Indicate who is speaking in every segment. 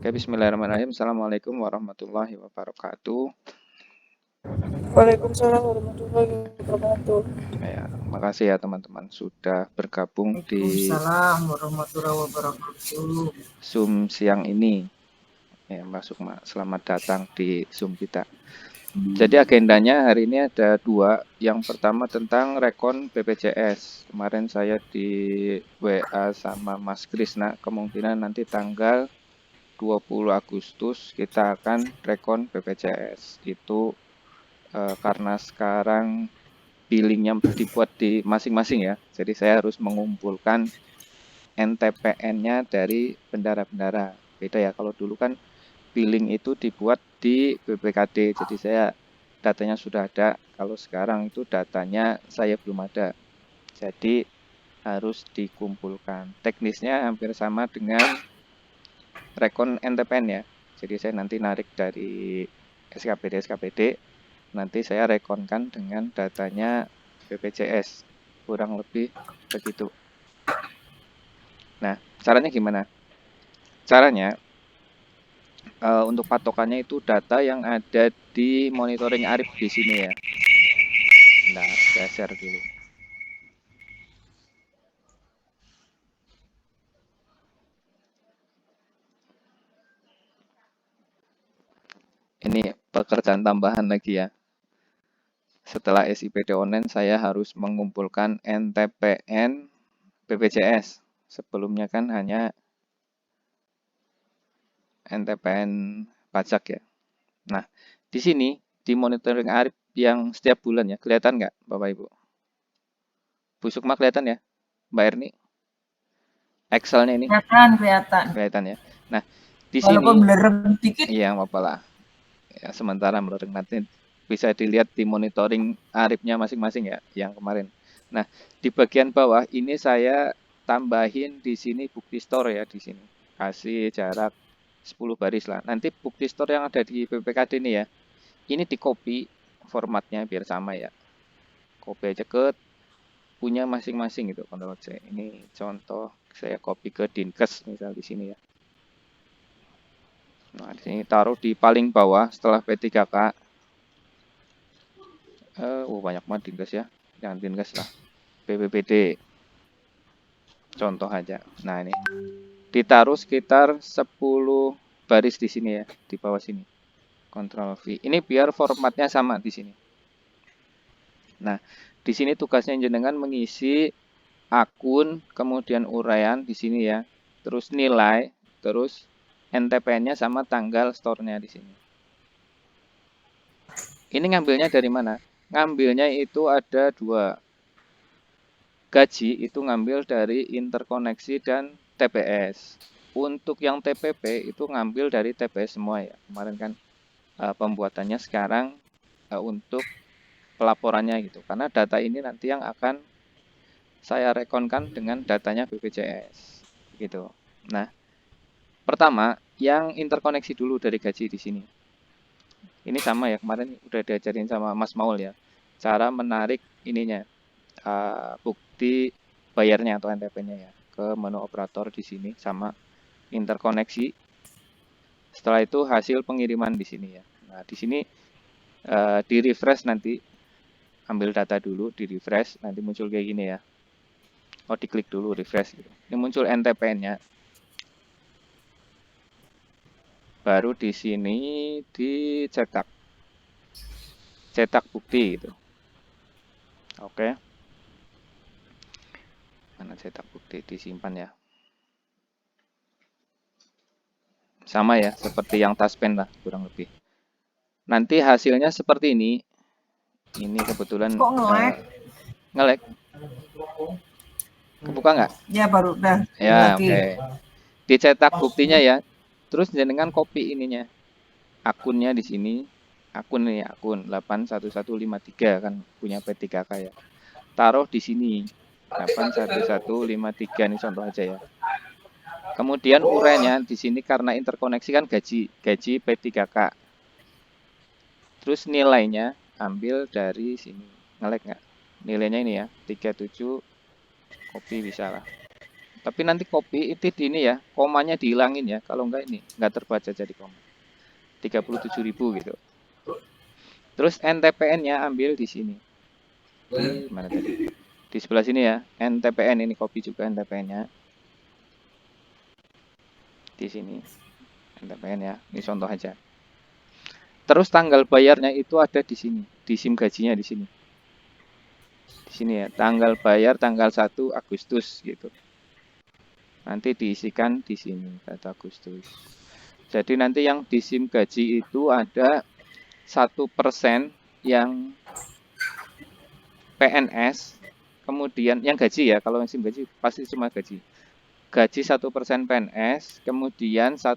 Speaker 1: Oke, bismillahirrahmanirrahim. Assalamualaikum warahmatullahi wabarakatuh.
Speaker 2: Waalaikumsalam warahmatullahi wabarakatuh.
Speaker 1: Ya, makasih ya teman-teman sudah bergabung di
Speaker 2: Waalaikumsalam warahmatullahi wabarakatuh.
Speaker 1: Zoom siang ini. Ya, selamat datang di Zoom kita. Jadi agendanya hari ini ada dua. Yang pertama tentang rekon BPJS. Kemarin saya di WA sama Mas Krisna, kemungkinan nanti tanggal 20 Agustus kita akan rekon BPJS. Itu karena sekarang billingnya dibuat di masing-masing ya. Jadi saya harus mengumpulkan NTPN-nya dari bendara-bendara. Beda ya, kalau dulu kan billing itu dibuat di BPKD. Jadi saya datanya sudah ada. Kalau sekarang itu datanya saya belum ada. Jadi harus dikumpulkan. Teknisnya hampir sama dengan rekon NTPN ya. Jadi saya nanti narik dari SKPD, nanti saya rekonkan dengan datanya BPJS. Kurang lebih begitu. Nah, caranya gimana? Caranya, untuk patokannya itu data yang ada di monitoring Arif di sini ya. Nah, saya share dulu. Ini pekerjaan tambahan lagi ya. Setelah SIPD online, saya harus mengumpulkan NTPN BPJS. Sebelumnya kan hanya NTPN pajak ya. Nah, di sini, di monitoring Arif yang setiap bulan ya, kelihatan nggak Bapak Ibu? Bu Sukma kelihatan ya? Mbak Erni? Excel-nya ini
Speaker 2: Kelihatan.
Speaker 1: kelihatan ya. Nah, di
Speaker 2: Walaupun
Speaker 1: sini,
Speaker 2: belerem dikit.
Speaker 1: iya apa lah. Ya, sementara melereng nanti bisa dilihat di monitoring Arifnya masing-masing ya, yang kemarin. Nah, di bagian bawah ini saya tambahin di sini bukti store ya di sini. Kasih jarak 10 baris lah. Nanti bukti store yang ada di BPKD ini ya. Ini di copy formatnya biar sama ya. Copy aja ke punya masing-masing gitu. Ctrl C. Ini contoh saya copy ke Dinkes misal di sini ya. Nah, di sini taruh di paling bawah setelah P3K. Banyak banget Dinkes ya. Jangan Dinkes lah. BPBD. Contoh aja. Nah, ini ditaruh sekitar 10 baris di sini ya, di bawah sini. Ctrl V. Ini biar formatnya sama di sini. Nah, di sini tugasnya jenengan mengisi akun, kemudian uraian di sini ya. Terus nilai, terus NTPN-nya sama tanggal store-nya di sini. Ini ngambilnya dari mana? Ngambilnya itu ada dua. Gaji itu ngambil dari interkoneksi dan TPS. Untuk yang TPP itu ngambil dari TPS semua ya. Kemarin kan pembuatannya sekarang untuk pelaporannya gitu. Karena data ini nanti yang akan saya rekonkan dengan datanya BPJS. Gitu. Nah, pertama yang interkoneksi dulu dari gaji di sini. Ini sama ya, kemarin udah diajarin sama Mas Maul ya. Cara menarik ininya, bukti bayarnya atau NTP-nya ya ke menu operator di sini sama interkoneksi. Setelah itu hasil pengiriman di sini ya. Nah, di sini di refresh nanti ambil data dulu, di refresh nanti muncul kayak gini ya. Oh, diklik dulu refresh gitu. Ini muncul NTPN-nya. Baru di sini dicetak. Cetak bukti gitu. Oke. Mana cetak bukti disimpan ya. Sama ya, seperti yang taspen lah kurang lebih. Nanti hasilnya seperti ini. Ini kebetulan
Speaker 2: Kok nge-lag?
Speaker 1: nge-lag. Kebuka nggak?
Speaker 2: Ya baru udah
Speaker 1: Ya,
Speaker 2: lagi.
Speaker 1: oke. Dicetak buktinya ya. Terus jenengan copy ininya. Akunnya di sini. Akun nih, akun 81153 kan punya P3K ya. Taruh di sini. 81153 ini contoh aja ya. Kemudian urainya di sini karena interkoneksi kan gaji P3K. Terus nilainya ambil dari sini. Nge-lag nggak? Nilainya ini ya, 37 copy bisa lah. Tapi nanti kopi itu di ini ya, komanya dihilangin ya. Kalau enggak ini enggak terbaca jadi koma. 37.000 gitu. Terus NTPN-nya ambil di sini. Di mana tadi? Di sebelah sini ya. NTPN ini kopi juga NTPN-nya. Di sini. NTPN ya. Ini contoh aja. Terus tanggal bayarnya itu ada di sini. Di SIM gajinya di sini. Di sini ya. Tanggal bayar tanggal 1 Agustus gitu. Nanti diisikan di sini 1 Agustus. Jadi nanti yang di SIM gaji itu ada 1% yang PNS, kemudian yang gaji ya, kalau yang SIM gaji pasti cuma gaji. Gaji 1% PNS, kemudian 1%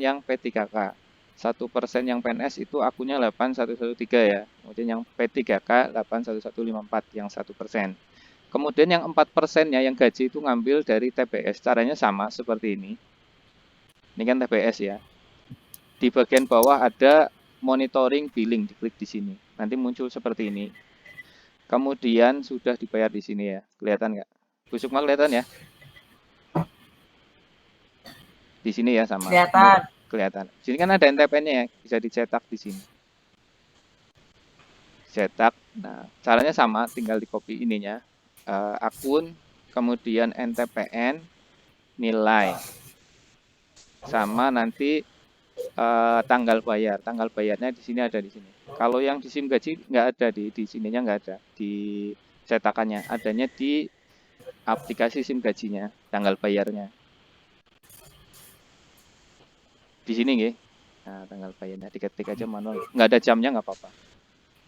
Speaker 1: yang P3K. 1% yang PNS itu akunnya 8113 ya. Kemudian yang P3K 81154 yang 1%. Kemudian yang 4%-nya yang gaji itu ngambil dari TBS. Caranya sama seperti ini. Ini kan TBS ya. Di bagian bawah ada monitoring billing, diklik di sini. Nanti muncul seperti ini. Kemudian sudah dibayar di sini ya. Kelihatan nggak? Bu Sukma kelihatan ya? Di sini ya sama.
Speaker 2: Kelihatan.
Speaker 1: Kelihatan. Di sini kan ada NTP-nya ya, bisa dicetak di sini. Cetak. Nah, caranya sama, tinggal di copy ininya. Akun, kemudian NTPN, nilai. Sama nanti tanggal bayar. Tanggal bayarnya di sini ada di sini. Kalau yang di SIM gaji nggak ada di sininya nggak ada di cetakannya. Adanya di aplikasi SIM gajinya, tanggal bayarnya. Di sini nggih. Nah, tanggal bayarnya diketik aja manual. Nggak ada jamnya nggak apa-apa.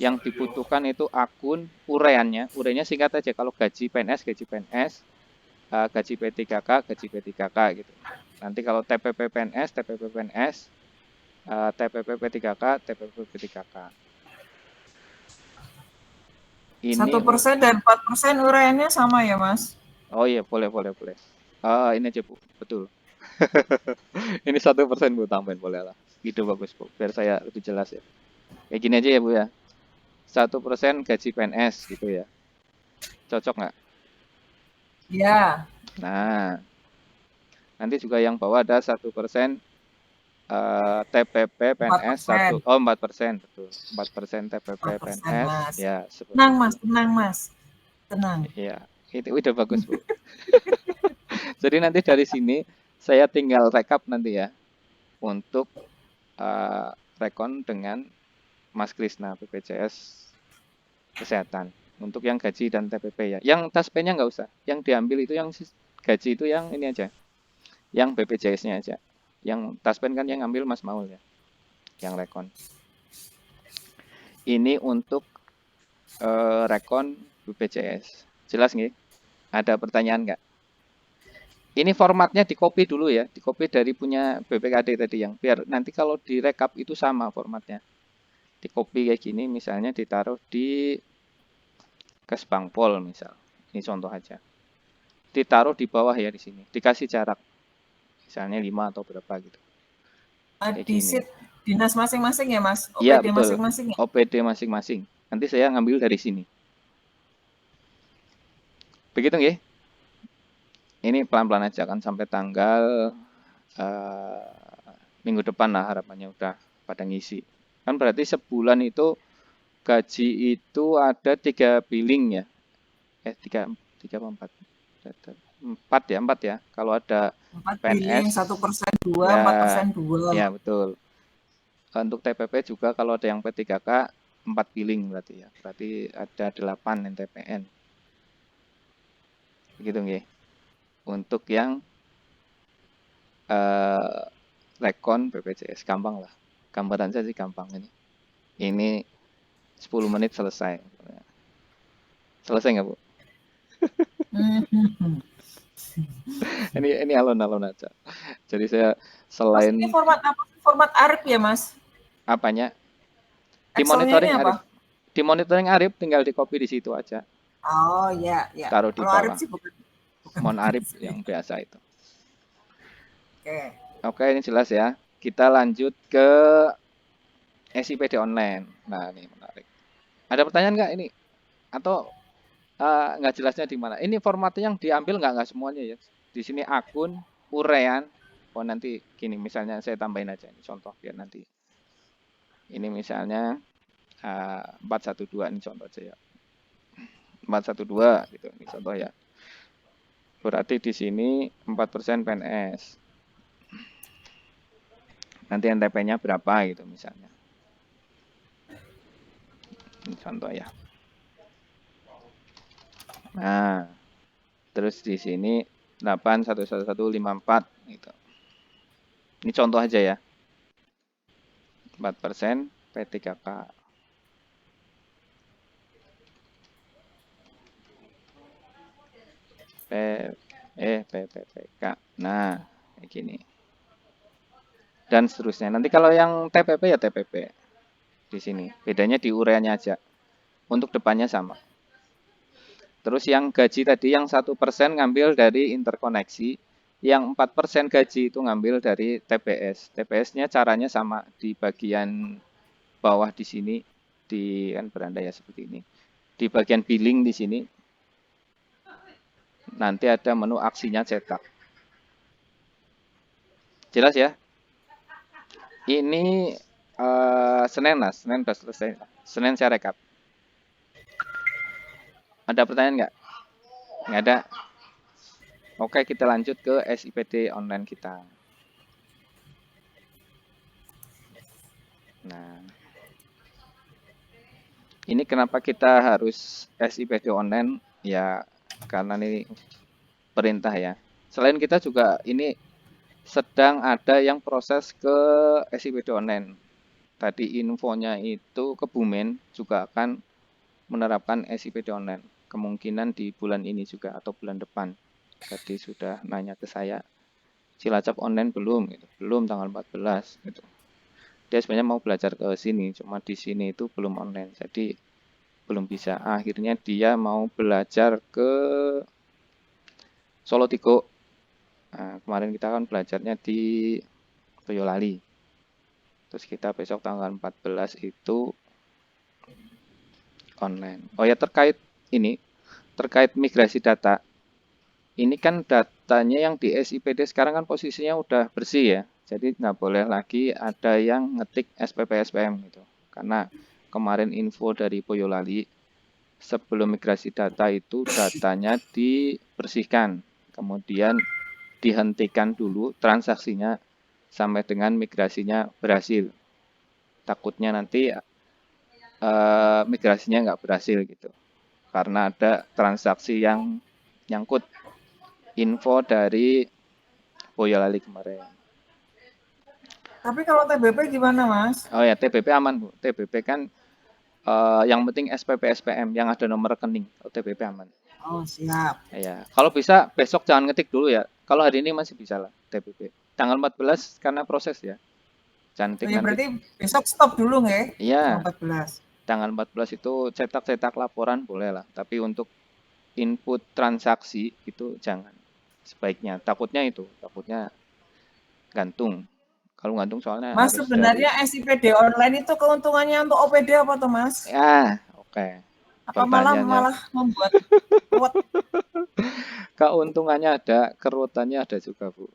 Speaker 1: Yang dibutuhkan itu akun ureannya. Uraiannya singkat aja. Kalau gaji PNS, gaji PNS, gaji P3K, gaji P3K gitu. Nanti kalau TPP PNS, TPP PNS, TPP P3K, TPP P3K. Ini
Speaker 2: 1% dan 4% uraiannya sama ya, Mas?
Speaker 1: Oh iya, boleh. Ini aja Bu, betul. Ini 1% Bu, tambahin boleh lah. Gitu bagus Bu, biar saya lebih jelas ya. Kayak gini aja ya Bu ya. 1% gaji PNS gitu ya. Cocok nggak?
Speaker 2: Ya.
Speaker 1: Nah, nanti juga yang bawah ada 1% TPP PNS
Speaker 2: 4%.
Speaker 1: 4%, betul. 4% TPP
Speaker 2: 4%,
Speaker 1: PNS
Speaker 2: Mas.
Speaker 1: ya seperti
Speaker 2: Tenang,
Speaker 1: itu.
Speaker 2: Mas. Tenang, Mas. Tenang.
Speaker 1: Iya, itu udah bagus Bu. Jadi nanti dari sini saya tinggal rekap nanti ya untuk rekon dengan Mas Krisna BPJS Kesehatan untuk yang gaji dan TPP ya. Yang TASP-nya nggak usah. Yang diambil itu yang gaji itu yang ini aja. Yang BPJS-nya aja. Yang TASPEN kan yang ambil Mas Maul ya. Yang rekon. Ini untuk rekon BPJS. Jelas nggih? Ada pertanyaan nggak? Ini formatnya di copy dulu ya, di copy dari punya BPKD tadi yang biar nanti kalau direkap itu sama formatnya. Di copy kayak gini misalnya ditaruh di Kesbangpol misal. Ini contoh aja. Ditaruh di bawah ya di sini. Dikasih jarak. Misalnya 5 atau berapa gitu. Kayak
Speaker 2: Di
Speaker 1: gini.
Speaker 2: sheet dinas masing-masing ya, Mas?
Speaker 1: Iya,
Speaker 2: OPD
Speaker 1: betul.
Speaker 2: masing-masing ya?
Speaker 1: OPD masing-masing. Nanti saya ngambil dari sini. Begitu nggih? Ini pelan-pelan aja kan sampai tanggal minggu depan lah harapannya udah pada ngisi. Kan berarti sebulan itu gaji itu ada 3 billing ya. 3 apa 4? 4 ya, 4 ya. Kalau ada
Speaker 2: 4 billing,
Speaker 1: PNS
Speaker 2: 1% 2,
Speaker 1: ya
Speaker 2: 4% 2.
Speaker 1: ya betul. Untuk TPP juga kalau ada yang P3K 4 billing berarti ya. Berarti ada 8 NTPN. Begitu nggih. Untuk yang rekon BPJS gampang lah. Gambaran saya sih gampang ini. Ini 10 menit selesai. Selesai nggak Bu? Ini alon-alon aja. Jadi saya
Speaker 2: Mas,
Speaker 1: selain
Speaker 2: ini format apa? Format ARIP ya, Mas?
Speaker 1: apanya di
Speaker 2: Excelnya ini
Speaker 1: monitoring
Speaker 2: apa?
Speaker 1: Arif, di monitoring Arif tinggal di copy di situ aja,
Speaker 2: Oh, ya, ya.
Speaker 1: taruh di
Speaker 2: Kalau ARIP
Speaker 1: bawah.
Speaker 2: sih bukan
Speaker 1: Mon Arif
Speaker 2: sih.
Speaker 1: yang biasa itu.
Speaker 2: Oke.
Speaker 1: Oke, ini jelas ya. Kita lanjut ke SIPD online. Nah, ini menarik. Ada pertanyaan nggak ini? Atau nggak jelasnya di mana? Ini formatnya yang diambil nggak semuanya ya? Di sini akun, urean. Oh nanti gini, misalnya saya tambahin aja ini contoh biar nanti. Ini misalnya 412 ini contoh aja ya. 412 gitu, ini contoh ya. Berarti di sini 4% PNS. Nanti NTP-nya berapa gitu misalnya. Ini contoh ya. Nah, terus di sini 8111154 gitu. Ini contoh aja ya. 4% P3K. PPK. Nah, kayak gini. Dan seterusnya. Nanti kalau yang TPP ya TPP di sini. Bedanya di ureanya aja. Untuk depannya sama. Terus yang gaji tadi yang 1% ngambil dari interkoneksi, yang 4% gaji itu ngambil dari TPS. TPS-nya caranya sama di bagian bawah di sini, di kan beranda ya seperti ini. Di bagian billing di sini nanti ada menu aksinya cetak. Jelas ya? Ini Senin lah, Senin udah selesai. Senin saya rekap. Ada pertanyaan nggak? Nggak ada. Oke, kita lanjut ke SIPD online kita. Nah, ini kenapa kita harus SIPD online? Ya, karena ini perintah ya. Selain kita juga ini sedang ada yang proses ke SIPD online. Tadi infonya itu Kebumen juga akan menerapkan SIPD online. Kemungkinan di bulan ini juga atau bulan depan. Tadi sudah nanya ke saya, Cilacap online belum? Gitu. Belum tanggal 14. Gitu. Dia sebenarnya mau belajar ke sini, cuma di sini itu belum online. Jadi belum bisa. Akhirnya dia mau belajar ke Solo Tigo. Nah, kemarin kita kan belajarnya di Boyolali. Terus kita besok tanggal 14 itu online. Oh ya terkait ini, terkait migrasi data. Ini kan datanya yang di SIPD sekarang kan posisinya udah bersih ya. Jadi nggak boleh lagi ada yang ngetik SPP SPM gitu. Karena kemarin info dari Boyolali, sebelum migrasi data itu datanya dibersihkan. Kemudian dihentikan dulu transaksinya sampai dengan migrasinya berhasil. Takutnya nanti migrasinya nggak berhasil gitu. Karena ada transaksi yang nyangkut info dari Boyolali kemarin.
Speaker 2: Tapi kalau TBP gimana, Mas?
Speaker 1: Oh ya, TBP aman, Bu. TBP kan yang penting SPP SPM yang ada nomor rekening. Oh, TBP aman.
Speaker 2: Oh, siap.
Speaker 1: Ya, kalau bisa besok jangan ngetik dulu ya. Kalau hari ini masih bisa lah TBP. Tanggal 14 karena proses ya. Jangan
Speaker 2: Oh,
Speaker 1: ngetik
Speaker 2: ya
Speaker 1: nanti.
Speaker 2: berarti besok stop dulu nggak? Tanggal
Speaker 1: Iya,
Speaker 2: 14.
Speaker 1: tanggal 14 itu cetak-cetak laporan boleh lah. Tapi untuk input transaksi itu jangan. Sebaiknya. Takutnya gantung. Kalau gantung soalnya
Speaker 2: Mas,
Speaker 1: harus dari.
Speaker 2: sebenarnya SIPD online itu keuntungannya untuk OPD apa tuh, Mas?
Speaker 1: Ya, oke.
Speaker 2: Apa malah
Speaker 1: Pertanyaannya,
Speaker 2: malah membuat ruwet?
Speaker 1: keuntungannya ada, keruwetannya ada juga, Bu.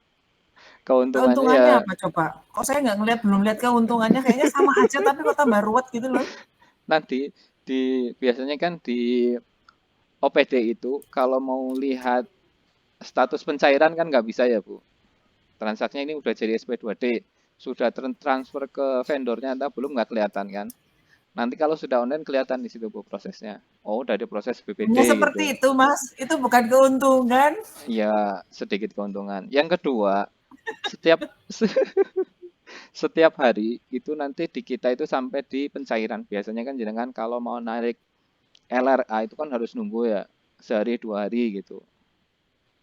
Speaker 1: Keuntungannya ya
Speaker 2: Keuntungannya apa coba? Kok saya nggak ngeliat, belum lihat keuntungannya, kayaknya sama aja tapi kok tambah ruwet gitu loh.
Speaker 1: nanti biasanya kan di OPD itu kalau mau lihat status pencairan kan nggak bisa ya, Bu. Transaksinya ini udah jadi SP2D, sudah transfer ke vendornya entah belum nggak kelihatan kan. Nanti kalau sudah online kelihatan di situ, Bu, prosesnya. Oh, udah ada proses
Speaker 2: Hanya
Speaker 1: BPD
Speaker 2: seperti
Speaker 1: gitu.
Speaker 2: itu, Mas. Itu bukan keuntungan.
Speaker 1: Ya, sedikit keuntungan. Yang kedua, setiap setiap hari itu nanti di kita itu sampai di pencairan. Biasanya kan jenengan kalau mau narik LRA itu kan harus nunggu ya sehari 2 hari gitu.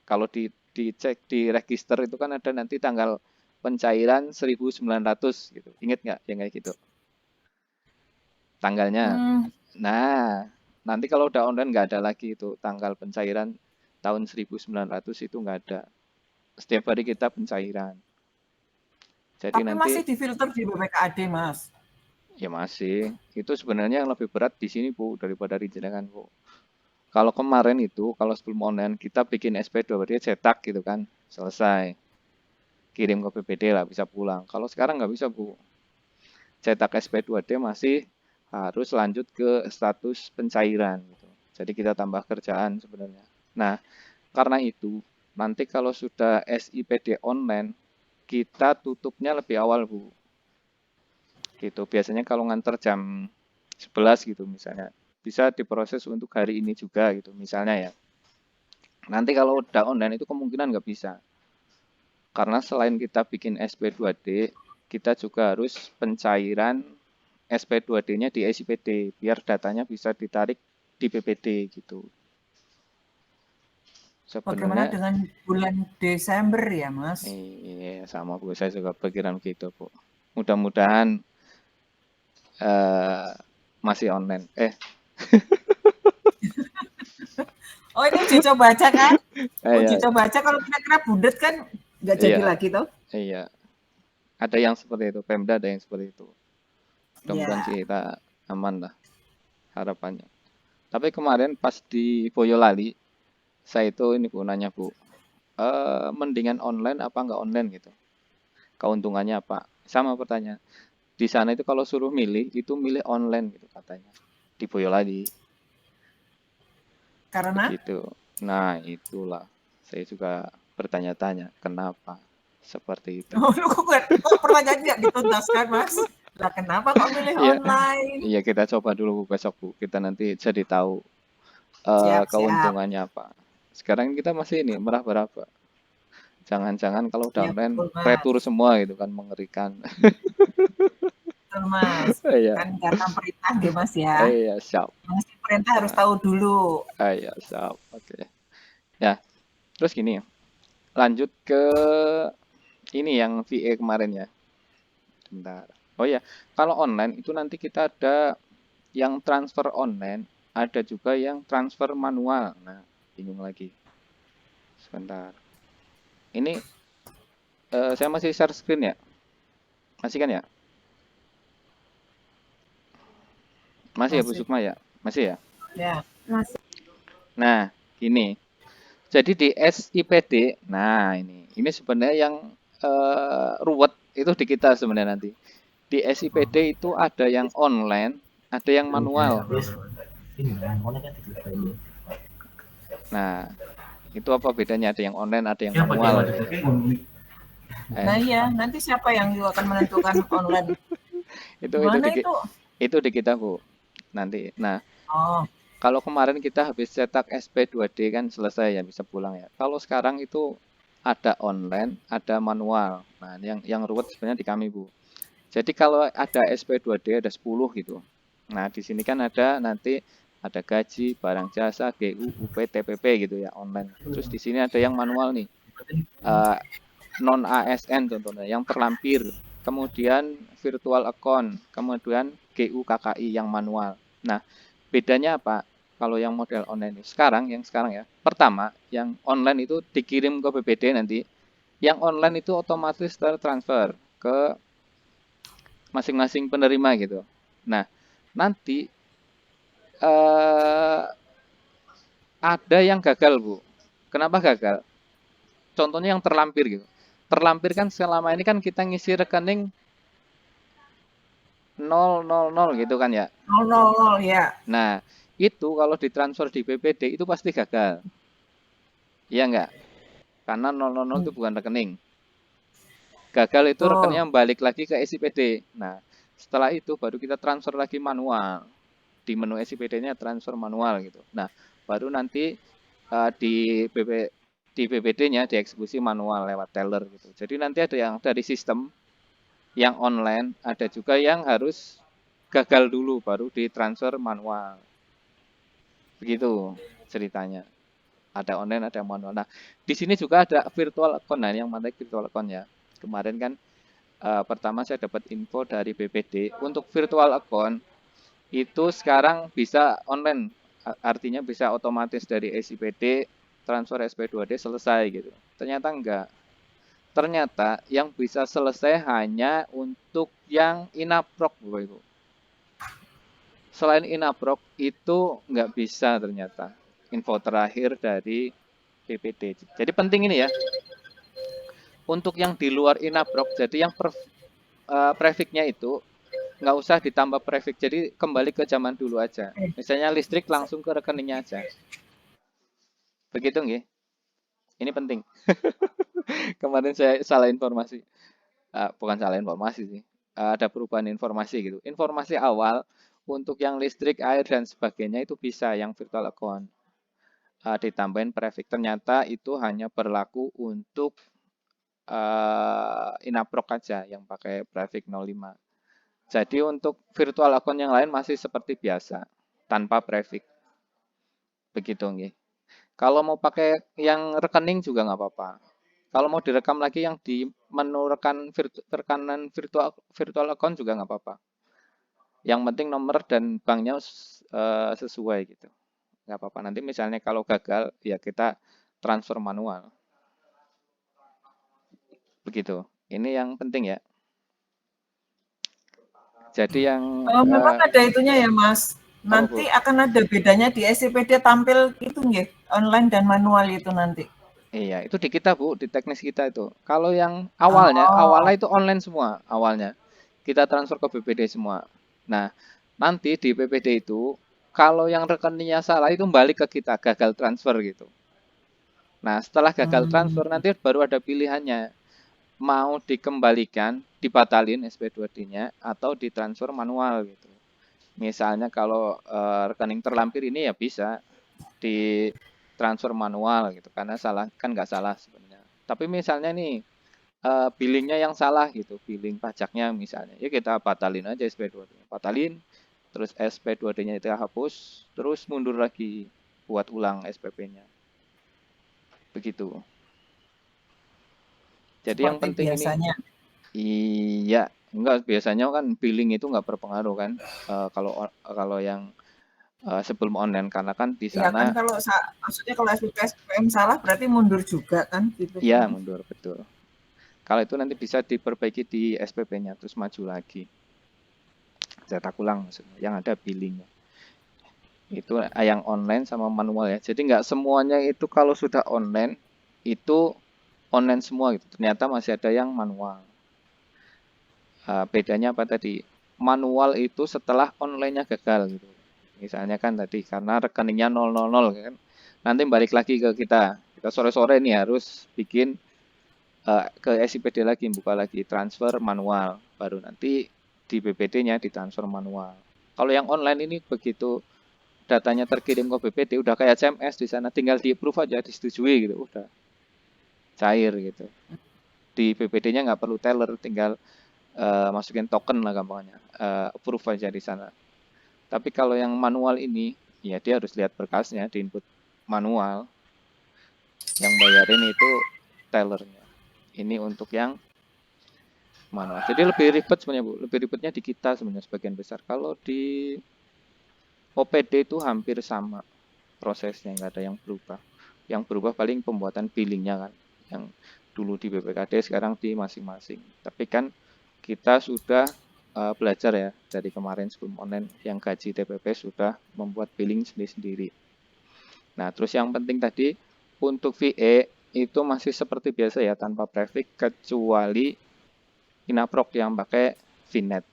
Speaker 1: Kalau dicek di register itu kan ada nanti tanggal pencairan 1900 gitu. Ingat nggak yang kayak gitu tanggalnya?
Speaker 2: Hmm,
Speaker 1: Nah, nanti kalau udah online nggak ada lagi itu tanggal pencairan tahun 1900 itu nggak ada. Setiap hari kita pencairan. Jadi
Speaker 2: tapi
Speaker 1: nanti
Speaker 2: masih difilter di BPKAD, Mas.
Speaker 1: ya masih. Itu sebenarnya yang lebih berat di sini, Bu, daripada di jenengan, Bu. Kalau kemarin itu, kalau sebelum online, kita bikin SP2D cetak gitu kan, selesai. Kirim ke PPD lah, bisa pulang. Kalau sekarang nggak bisa, Bu. Cetak SP2D masih harus lanjut ke status pencairan gitu. Jadi kita tambah kerjaan sebenarnya. Nah, karena itu, nanti kalau sudah SIPD online, kita tutupnya lebih awal, Bu. Gitu. Biasanya kalau nganter jam 11 gitu misalnya, bisa diproses untuk hari ini juga gitu misalnya ya. Nanti kalau udah online itu kemungkinan nggak bisa. Karena selain kita bikin SP2D, kita juga harus pencairan SP2D-nya di SIPD biar datanya bisa ditarik di PPD gitu.
Speaker 2: Bagaimana
Speaker 1: Sebenarnya
Speaker 2: dengan bulan Desember ya, Mas?
Speaker 1: iya sama Bu, saya juga pikiran gitu Bu. Mudah-mudahan masih online.
Speaker 2: Oh, ini uji coba aja kan? Uji
Speaker 1: Ya,
Speaker 2: coba aja kalau kira-kira budet kan nggak jadi
Speaker 1: iya,
Speaker 2: lagi toh?
Speaker 1: iya. Ada yang seperti itu, Pemda ada yang seperti itu. Mudah-mudahan
Speaker 2: Ya.
Speaker 1: sih kita aman lah harapannya. Tapi kemarin pas di Boyolali, saya itu ini Bu nanya Bu, mendingan online apa nggak online gitu? Keuntungannya apa? Sama pertanyaan. Di sana itu kalau suruh milih, itu milih online gitu katanya. Di Boyolali,
Speaker 2: Karena
Speaker 1: begitu. Nah, itulah. Saya juga bertanya-tanya, kenapa seperti itu?
Speaker 2: oh, kok pertanyaan nggak dituntaskan, Mas? Lah kenapa kok milih
Speaker 1: Iya,
Speaker 2: online?
Speaker 1: iya kita coba dulu Bu, besok Bu. Kita nanti jadi tahu
Speaker 2: Siap, siap.
Speaker 1: keuntungannya apa. Sekarang kita masih ini meraba-raba. Jangan-jangan kalau udah
Speaker 2: Ya
Speaker 1: online
Speaker 2: betul,
Speaker 1: retur
Speaker 2: Mas.
Speaker 1: semua gitu kan mengerikan.
Speaker 2: Betul, Mas.
Speaker 1: Iya,
Speaker 2: Kan karena perintah nggih, Mas ya.
Speaker 1: iya siap.
Speaker 2: Yang si perintah harus
Speaker 1: Nah,
Speaker 2: tahu dulu.
Speaker 1: iya siap. Oke. Ya, terus gini, lanjut ke ini yang VA kemarin ya. Bentar. Oh ya, kalau online itu nanti kita ada yang transfer online, ada juga yang transfer manual. Nah, bingung lagi. Sebentar. Ini saya masih share screen ya? Masih kan ya? Masih ya Bu
Speaker 2: Masih.
Speaker 1: Sukma ya? Masih ya?
Speaker 2: Ya. Masih.
Speaker 1: Nah, gini. Jadi di SIPD, nah ini sebenarnya yang ruwet itu di kita sebenarnya nanti. Di SIPD itu ada yang online, ada yang manual. Nah, itu apa bedanya? Ada yang online, ada yang manual gitu.
Speaker 2: Nah
Speaker 1: Eh,
Speaker 2: iya, nanti siapa yang akan menentukan online?
Speaker 1: itu itu
Speaker 2: Gimana
Speaker 1: di
Speaker 2: itu?
Speaker 1: itu di kita Bu. Nanti. Nah,
Speaker 2: Oh,
Speaker 1: kalau kemarin kita habis cetak SP2D kan selesai ya bisa pulang ya. Kalau sekarang itu ada online, ada manual. Nah, yang ruwet sebenarnya di kami Bu. Jadi kalau ada SP2D ada 10 gitu. Nah, di sini kan ada nanti ada gaji, barang jasa, GU, UP, TPP gitu ya online. Terus di sini ada yang manual nih. Eh, non ASN contohnya yang terlampir. Kemudian virtual account, kemudian GU KKI yang manual. Nah, bedanya apa? Kalau yang model online ini yang sekarang ya. Pertama, yang online itu dikirim ke BPD nanti. Yang online itu otomatis tertransfer ke masing-masing penerima gitu. Nah, nanti eh, ada yang gagal, Bu. Kenapa gagal? Contohnya yang terlampir gitu. Terlampir kan selama ini kan kita ngisi rekening 000 gitu kan ya.
Speaker 2: 000 ya.
Speaker 1: Nah, itu kalau ditransfer di BPD itu pasti gagal. Iya enggak? Karena 000 itu bukan rekening. Gagal itu
Speaker 2: Betul.
Speaker 1: rekeningnya balik lagi ke SIPD. Nah, setelah itu baru kita transfer lagi manual. Di menu SIPD-nya transfer manual gitu. Nah, baru nanti di BPD-nya dieksekusi manual lewat teller gitu. Jadi nanti ada yang dari sistem yang online, ada juga yang harus gagal dulu baru ditransfer manual. Begitu ceritanya. Ada online, ada manual. Nah, di sini juga ada virtual account. Nah, yang mana virtual account ya. Kemarin kan pertama saya dapat info dari BPD untuk virtual account itu sekarang bisa online, artinya bisa otomatis dari SIPD transfer SP2D selesai gitu. Ternyata enggak. Ternyata yang bisa selesai hanya untuk yang inaprok Bapak Ibu. Selain inaprok itu enggak bisa ternyata. info terakhir dari PPT. Jadi penting ini ya, untuk yang di luar Inaproc, jadi yang prefix-nya itu nggak usah ditambah prefix, jadi kembali ke zaman dulu aja. Misalnya listrik langsung ke rekeningnya aja. Begitu nggih? Ini penting. Kemarin saya salah informasi. Bukan salah informasi sih. Ada perubahan informasi gitu. Informasi awal untuk yang listrik, air, dan sebagainya itu bisa yang virtual account. Ditambahin prefix. Ternyata itu hanya berlaku untuk Inaproc aja yang pakai prefix 05. Jadi untuk virtual account yang lain masih seperti biasa, tanpa prefix. Begitu nggih. Kalau mau pakai yang rekening juga nggak apa-apa. Kalau mau direkam lagi yang di menu rekanan virtual account juga nggak apa-apa. Yang penting nomor dan banknya sesuai gitu. Nggak apa-apa. Nanti misalnya kalau gagal ya kita transfer manual. Begitu. Ini yang penting ya. Jadi yang
Speaker 2: Memang ada itunya ya Mas.
Speaker 1: apa Bu?
Speaker 2: Nanti akan ada bedanya di SCPD tampil itu nggih, online dan manual itu nanti.
Speaker 1: Iya, itu di kita Bu, di teknis kita itu. Kalau yang
Speaker 2: Oh,
Speaker 1: awalnya itu online semua awalnya. Kita transfer ke BPD semua. Nah, nanti di BPD itu kalau yang rekeningnya salah itu balik ke kita, gagal transfer gitu. Nah, setelah gagal transfer nanti baru ada pilihannya. Mau dikembalikan, dibatalin SP2D-nya atau ditransfer manual gitu. Misalnya kalau rekening terlampir ini ya bisa ditransfer manual gitu karena salah kan nggak salah sebenarnya. Tapi misalnya nih billingnya yang salah gitu, billing pajaknya misalnya, ya kita batalin aja SP2D-nya, batalin, terus SP2D-nya itu hapus, terus mundur lagi buat ulang SPP-nya, begitu. Jadi yang
Speaker 2: seperti
Speaker 1: penting ini,
Speaker 2: biasanya.
Speaker 1: iya, enggak biasanya kan billing itu nggak berpengaruh kan, kalau kalau yang sebelum online karena kan di
Speaker 2: Iya kan
Speaker 1: sana,
Speaker 2: kalau maksudnya kalau SPP SPM salah berarti mundur juga kan gitu
Speaker 1: ya
Speaker 2: kan.
Speaker 1: mundur betul. Kalau itu nanti bisa diperbaiki di SPP-nya, terus maju lagi. Cetak ulang maksudnya, yang ada billingnya. Itu yang online sama manual ya. Jadi nggak semuanya itu kalau sudah online, itu online semua gitu. Ternyata masih ada yang manual. Bedanya apa tadi? Manual itu setelah online-nya gagal gitu. Misalnya kan tadi karena rekeningnya 000 kan. Nanti balik lagi ke kita. Kita sore-sore nih harus bikin ke SIPD lagi, buka lagi transfer manual, baru nanti di BPD-nya ditransfer manual. Kalau yang online ini begitu datanya terkirim ke BPD udah kayak CMS di sana, tinggal di approve aja, disetujui gitu, udah cair gitu. Di BPD-nya nggak perlu teller, tinggal masukin token lah gampangnya, approve aja di sana. Tapi kalau yang manual ini, ya dia harus lihat berkasnya, di input manual, yang bayarin itu tellernya. Ini untuk yang manual. Jadi lebih ribet sebenarnya Bu, lebih ribetnya di kita sebenarnya sebagian besar. Kalau di OPD itu hampir sama prosesnya, nggak ada yang berubah. Yang berubah paling pembuatan billingnya kan, yang dulu di BPKD sekarang di masing-masing. Tapi kan kita sudah belajar ya dari kemarin sebelum online yang gaji TPP sudah membuat billing sendiri-sendiri. Nah, terus yang penting tadi untuk VE itu masih seperti biasa ya tanpa prefix kecuali Inaproc yang pakai VNet.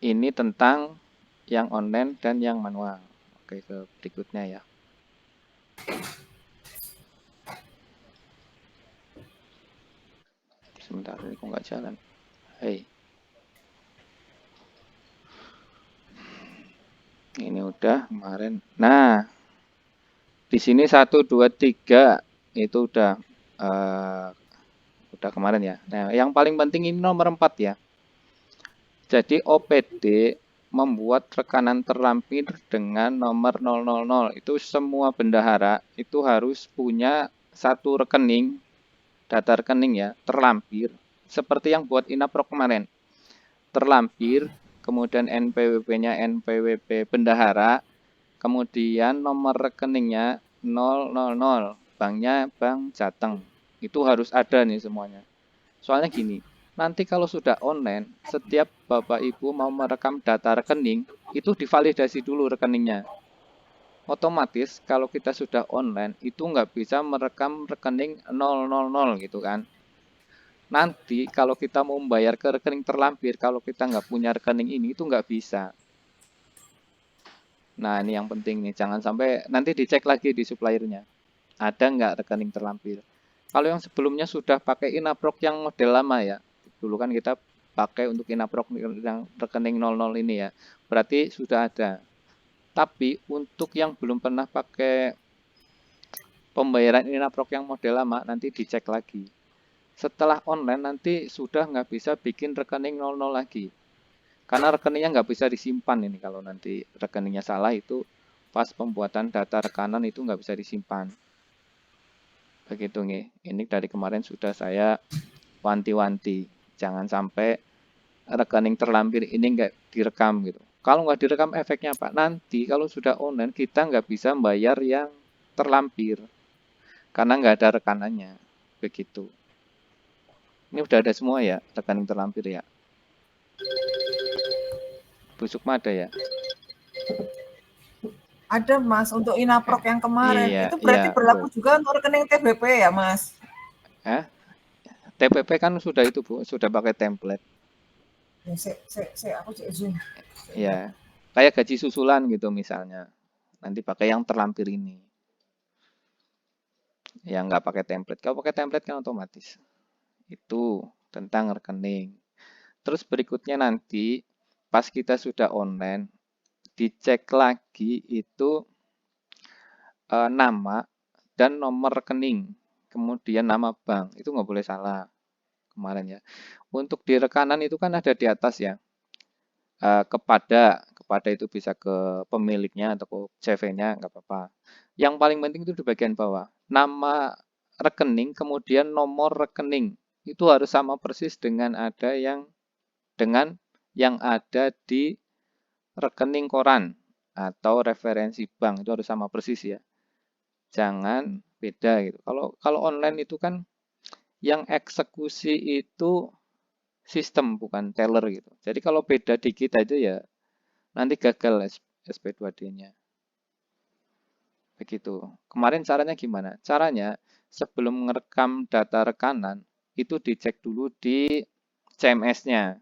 Speaker 1: Ini tentang yang online dan yang manual. Oke, ke berikutnya ya. Sebentar, ini kok nggak jalan. Hei, ini udah kemarin. Nah, di sini 1, 2, 3 itu udah kemarin ya. Nah, yang paling penting ini nomor 4 ya. Jadi OPD membuat rekanan terlampir dengan nomor 000. Itu semua bendahara itu harus punya satu rekening, data rekening ya, terlampir. Seperti yang buat Inaproc kemarin. Terlampir, kemudian NPWP-nya NPWP bendahara, kemudian nomor rekeningnya 000, banknya Bank Jateng. Itu harus ada nih semuanya. Soalnya gini, nanti kalau sudah online, setiap Bapak Ibu mau merekam data rekening, itu divalidasi dulu rekeningnya. otomatis kalau kita sudah online itu nggak bisa merekam rekening 000 gitu kan. Nanti kalau kita mau membayar ke rekening terlampir, kalau kita nggak punya rekening ini itu nggak bisa. Nah ini yang penting nih, jangan sampai nanti dicek lagi di suppliernya, ada nggak rekening terlampir. Kalau yang sebelumnya sudah pakai Inaproc yang model lama ya, dulu kan kita pakai untuk Inaproc yang rekening 00 ini ya, berarti sudah ada. Tapi untuk yang belum pernah pakai pembayaran Inaproc yang model lama, nanti dicek lagi. Setelah online nanti sudah nggak bisa bikin rekening 00 lagi. Karena rekeningnya nggak bisa disimpan ini kalau nanti rekeningnya salah itu pas pembuatan data rekanan itu nggak bisa disimpan. Begitu nih. Ini dari kemarin sudah saya wanti-wanti. Jangan sampai rekening terlampir ini nggak direkam gitu. Kalau nggak direkam efeknya apa? Nanti kalau sudah online kita nggak bisa bayar yang terlampir. Karena nggak ada rekanannya. Begitu. Ini udah ada semua ya rekening terlampir ya. Bu Sukma ada ya?
Speaker 2: Ada Mas, untuk Inaproc yang kemarin.
Speaker 1: Iya,
Speaker 2: Itu
Speaker 1: iya.
Speaker 2: berarti berlaku juga untuk rekening TBP ya Mas?
Speaker 1: Eh, TPP kan sudah itu Bu, sudah pakai template.
Speaker 2: Ya, aku cek zoom.
Speaker 1: Ya, kayak gaji susulan gitu misalnya. Nanti pakai yang terlampir ini. Yang nggak pakai template. Kalau pakai template kan otomatis. Itu tentang rekening. Terus berikutnya nanti pas kita sudah online, dicek lagi itu nama dan nomor rekening. Kemudian nama bank. Itu nggak boleh salah kemarin ya. Untuk di rekanan itu kan ada di atas ya. Kepada itu bisa ke pemiliknya atau ke CV-nya nggak apa-apa. Yang paling penting itu di bagian bawah. Nama rekening kemudian nomor rekening itu harus sama persis dengan yang ada di rekening koran atau referensi bank itu harus sama persis ya. Jangan beda gitu. Kalau kalau online itu kan yang eksekusi itu sistem bukan teller gitu. Jadi kalau beda dikit aja ya nanti gagal SP2D-nya. Begitu. Kemarin caranya gimana? Caranya sebelum merekam data rekanan itu dicek dulu di CMS-nya.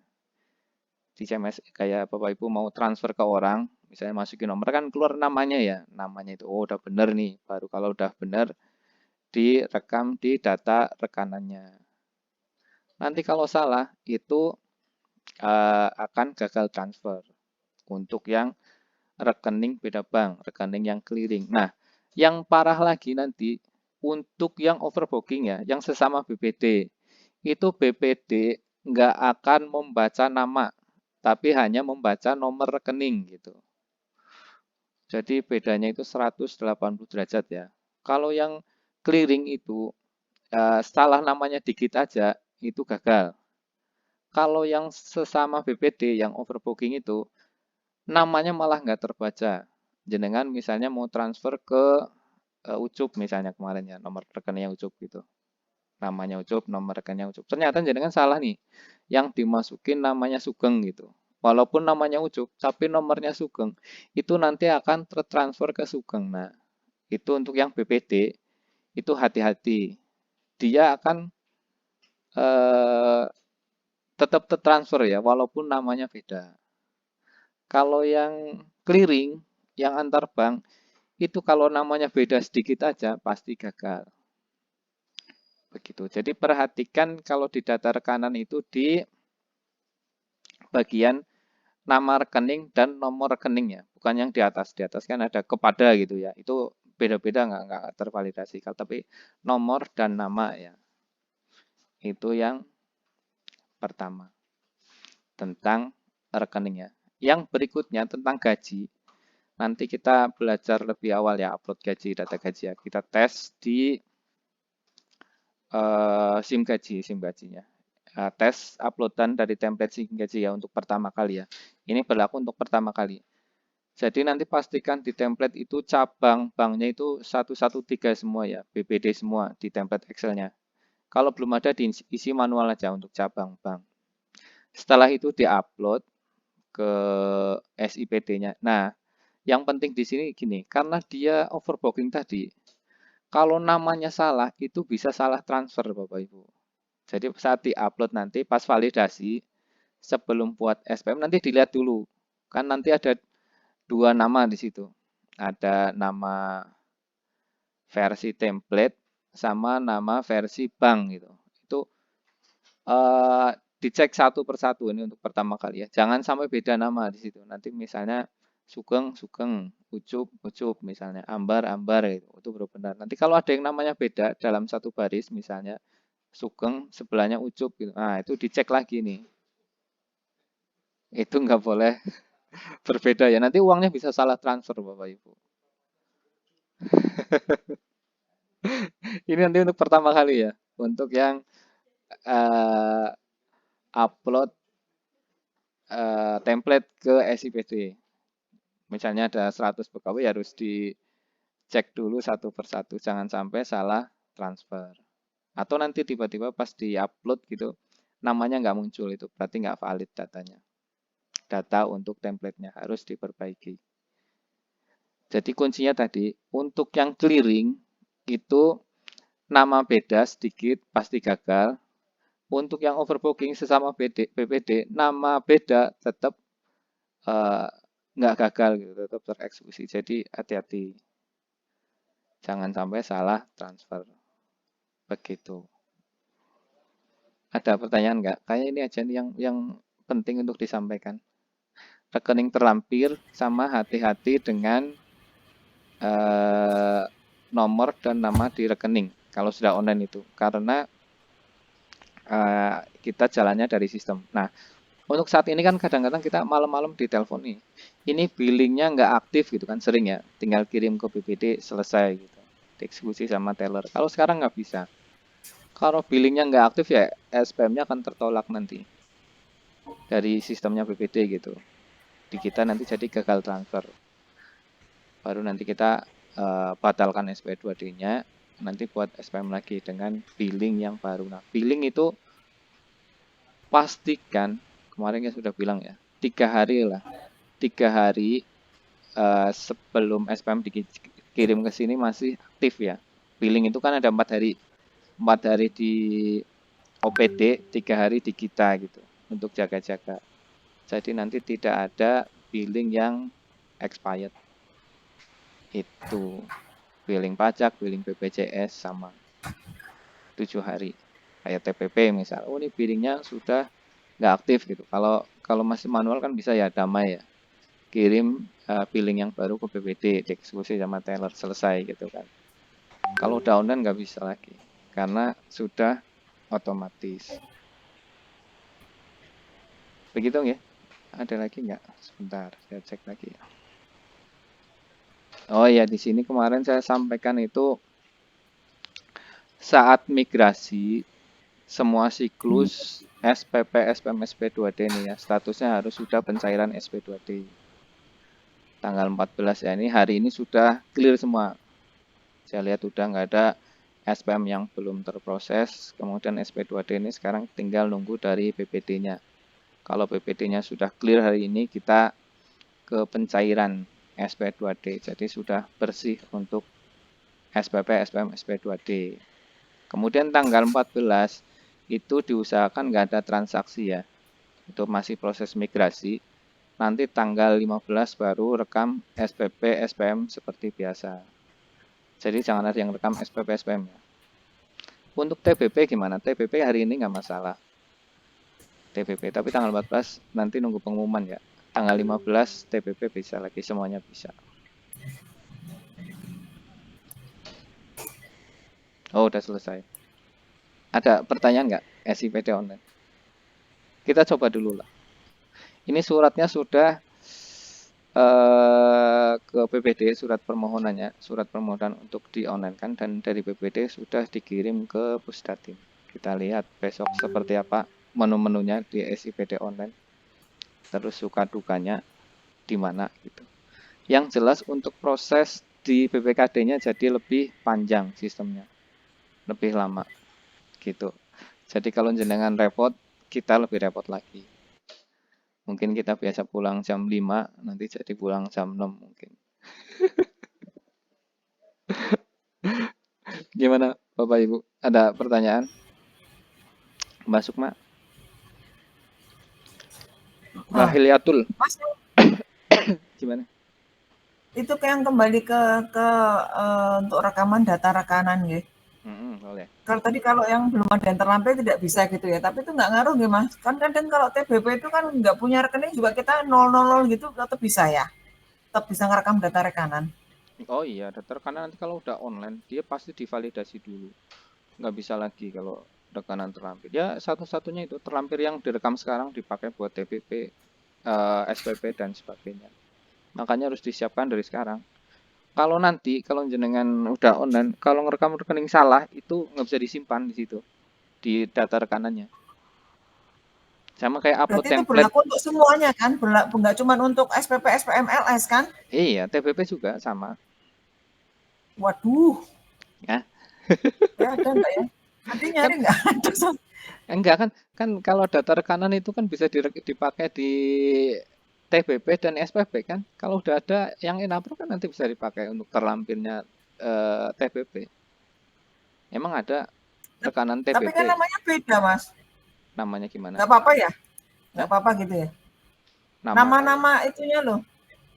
Speaker 1: Di CMS kayak Bapak Ibu mau transfer ke orang, misalnya masukin nomor kan keluar namanya ya. Namanya itu oh udah bener nih. Baru kalau udah bener direkam di data rekanannya. Nanti kalau salah itu akan gagal transfer untuk yang rekening beda bank, rekening yang clearing. Nah, yang parah lagi nanti untuk yang overbooking ya, yang sesama BPD, itu BPD nggak akan membaca nama, tapi hanya membaca nomor rekening gitu. Jadi bedanya itu 180 derajat ya. Kalau yang clearing itu salah namanya dikit aja, itu gagal. Kalau yang sesama BPD, yang overbooking itu, namanya malah nggak terbaca. Jenengan misalnya mau transfer ke Ucup misalnya kemarin ya, nomor rekeningnya Ucup gitu. Namanya Ucup, nomor rekeningnya Ucup. Ternyata jenengan salah nih. Yang dimasukin namanya Sugeng gitu. Walaupun namanya Ucup, tapi nomornya Sugeng. Itu nanti akan tertransfer ke Sugeng. Nah, itu untuk yang BPD, itu hati-hati. Dia akan eh, tetap tertransfer ya, walaupun namanya beda. Kalau yang clearing, yang antar bank, itu kalau namanya beda sedikit aja pasti gagal. Begitu. Jadi perhatikan kalau di data rekanan itu di bagian nama rekening dan nomor rekeningnya, bukan yang di atas. Di atas kan ada kepada gitu ya. Itu beda-beda nggak tervalidasi. Tapi nomor dan nama ya. Itu yang pertama tentang rekeningnya. Yang berikutnya tentang gaji. Nanti kita belajar lebih awal ya upload gaji, data gaji ya. Kita tes di SIM gajinya. Tes uploadan dari template SIM gaji ya untuk pertama kali ya. Ini berlaku untuk pertama kali. Jadi nanti pastikan di template itu cabang banknya itu 113 semua ya, BPD semua di template Excel-nya. Kalau belum ada diisi manual aja untuk cabang bank. Setelah itu diupload ke SIPD-nya. Nah, Yang penting di sini gini, karena dia overbooking tadi, kalau namanya salah itu bisa salah transfer Bapak Ibu. Jadi saat di-upload nanti pas validasi sebelum buat SPM nanti dilihat dulu. Kan nanti ada dua nama di situ. Ada nama versi template sama nama versi bank gitu. Itu dicek satu persatu ini untuk pertama kali ya. Jangan sampai beda nama di situ. Nanti misalnya Sugeng, Sugeng, Ucup, Ucup misalnya, Ambar, Ambar gitu. Itu baru benar. Nanti kalau ada yang namanya beda dalam satu baris misalnya Sugeng sebelahnya Ucup gitu. Nah, itu dicek lagi nih. Itu nggak boleh berbeda ya. Nanti uangnya bisa salah transfer Bapak Ibu. Ini nanti untuk pertama kali ya. Untuk yang eh, upload template ke SIPD. Misalnya ada 100 pegawai harus dicek dulu satu persatu. Jangan sampai salah transfer. Atau nanti tiba-tiba pas di-upload gitu, namanya nggak muncul itu. Berarti nggak valid datanya. Data untuk templatenya harus diperbaiki. Jadi kuncinya tadi, untuk yang clearing itu nama beda sedikit pasti gagal. Untuk yang overbooking sesama BPD, nama beda tetap nggak gagal gitu, tetap tereksekusi. Jadi hati-hati, jangan sampai salah transfer. Begitu. Ada pertanyaan nggak? Kayak ini aja nih yang penting untuk disampaikan. Rekening terlampir sama hati-hati dengan nomor dan nama di rekening kalau sudah online itu. Karena kita jalannya dari sistem. Nah, untuk saat ini kan kadang-kadang kita malam-malam ditelepon nih. Ini billingnya nggak aktif gitu kan, sering ya. Tinggal kirim ke BPD selesai gitu. Dieksekusi sama teller. Kalau sekarang nggak bisa. Kalau billingnya nggak aktif ya SPM-nya akan tertolak nanti. Dari sistemnya BPD gitu. Di kita nanti jadi gagal transfer. Baru nanti kita batalkan SP2D-nya. Nanti buat SPM lagi dengan billing yang baru. Nah, billing itu pastikan kemarin ya sudah bilang ya 3 hari lah 3 hari sebelum SPM dikirim ke sini masih aktif ya. Billing itu kan ada 4 hari di OPD, 3 hari di kita gitu untuk jaga-jaga. Jadi nanti tidak ada billing yang expired. Itu billing pajak, billing BPJS sama 7 hari. Kayak TPP misal, oh ini billingnya sudah nggak aktif gitu. Kalau masih manual kan bisa ya damai ya. Kirim billing yang baru ke BPD, dieksekusi sama teller, selesai gitu kan. Kalau udah online nggak bisa lagi, karena sudah otomatis. Begitu ya? Ada lagi nggak? Sebentar, saya cek lagi. Oh ya, di sini kemarin saya sampaikan itu saat migrasi semua siklus SPP, SPM, SP2D nih ya, statusnya harus sudah pencairan SP2D. Tanggal 14 ya, ini hari ini sudah clear semua. Saya lihat udah nggak ada SPM yang belum terproses, kemudian SP2D ini sekarang tinggal nunggu dari BPD-nya. Kalau BPD-nya sudah clear hari ini, kita ke pencairan SP2D. Jadi sudah bersih untuk SPP, SPM, SP2D. Kemudian tanggal 14 itu diusahakan nggak ada transaksi ya. Itu masih proses migrasi. Nanti tanggal 15 baru rekam SPP, SPM seperti biasa. Jadi jangan ada yang rekam SPP, SPM ya. Untuk TBP gimana? TBP hari ini nggak masalah. TBP, tapi tanggal 14 nanti nunggu pengumuman ya. Tanggal 15 TBP bisa lagi, semuanya bisa. Oh, udah selesai. Ada pertanyaan nggak? SIPD online. Kita coba dulu lah. Ini suratnya sudah ke PPD, surat permohonannya, surat permohonan untuk di-online kan, dan dari PPD sudah dikirim ke Pusdatin. Kita lihat besok seperti apa menu-menunya di SIPD online. Terus suka dukanya di mana gitu. Yang jelas untuk proses di BPKD-nya jadi lebih panjang sistemnya. Lebih lama gitu. Jadi kalau jenengan repot, kita lebih repot lagi. Mungkin kita biasa pulang jam 5, nanti jadi pulang jam 6 mungkin. Gimana Bapak Ibu? Ada pertanyaan? Mbak Sukma? Mbak
Speaker 2: Nah,
Speaker 1: Hilyatul?
Speaker 2: Mas,
Speaker 1: Gimana?
Speaker 2: itu kayak yang kembali ke untuk rekaman data rekanan nggih.
Speaker 1: Boleh.
Speaker 2: Kalau yang belum ada yang terlampir tidak bisa gitu ya, tapi itu nggak ngaruh nggih Mas? Kan kadang kalau TBP itu kan nggak punya rekening juga kita 000 gitu tetap bisa ya? Tetap bisa ngerekam data rekanan?
Speaker 1: Oh iya, daftar karena nanti kalau udah online, dia pasti divalidasi dulu. Nggak bisa lagi kalau rekanan terlampir. Ya satu-satunya itu terlampir yang direkam sekarang dipakai buat TPP, SPP dan sebagainya. Makanya harus disiapkan dari sekarang. Kalau nanti kalau jenengan udah online, kalau ngerekam rekening salah itu nggak bisa disimpan di situ di data rekanannya. Sama kayak upload
Speaker 2: Berarti itu
Speaker 1: template.
Speaker 2: berlaku untuk semuanya kan? Nggak cuma untuk SPP, SPM, LS kan?
Speaker 1: Iya, TPP juga sama.
Speaker 2: Waduh,
Speaker 1: Ya,
Speaker 2: ya ada nggak ya? Nanti nyari
Speaker 1: kan
Speaker 2: nggak ada.
Speaker 1: enggak kan kan kalau data rekanan itu kan bisa dipakai di TBP dan SPP kan. Kalau udah ada yang inapro kan nanti bisa dipakai untuk terlampirnya TBP. Emang ada rekanan
Speaker 2: Tapi
Speaker 1: TBP
Speaker 2: kan namanya beda Mas.
Speaker 1: namanya gimana?
Speaker 2: Nggak apa-apa ya? Nggak
Speaker 1: Hah?
Speaker 2: apa-apa gitu ya?
Speaker 1: Nama apa?
Speaker 2: Nama-nama itunya loh.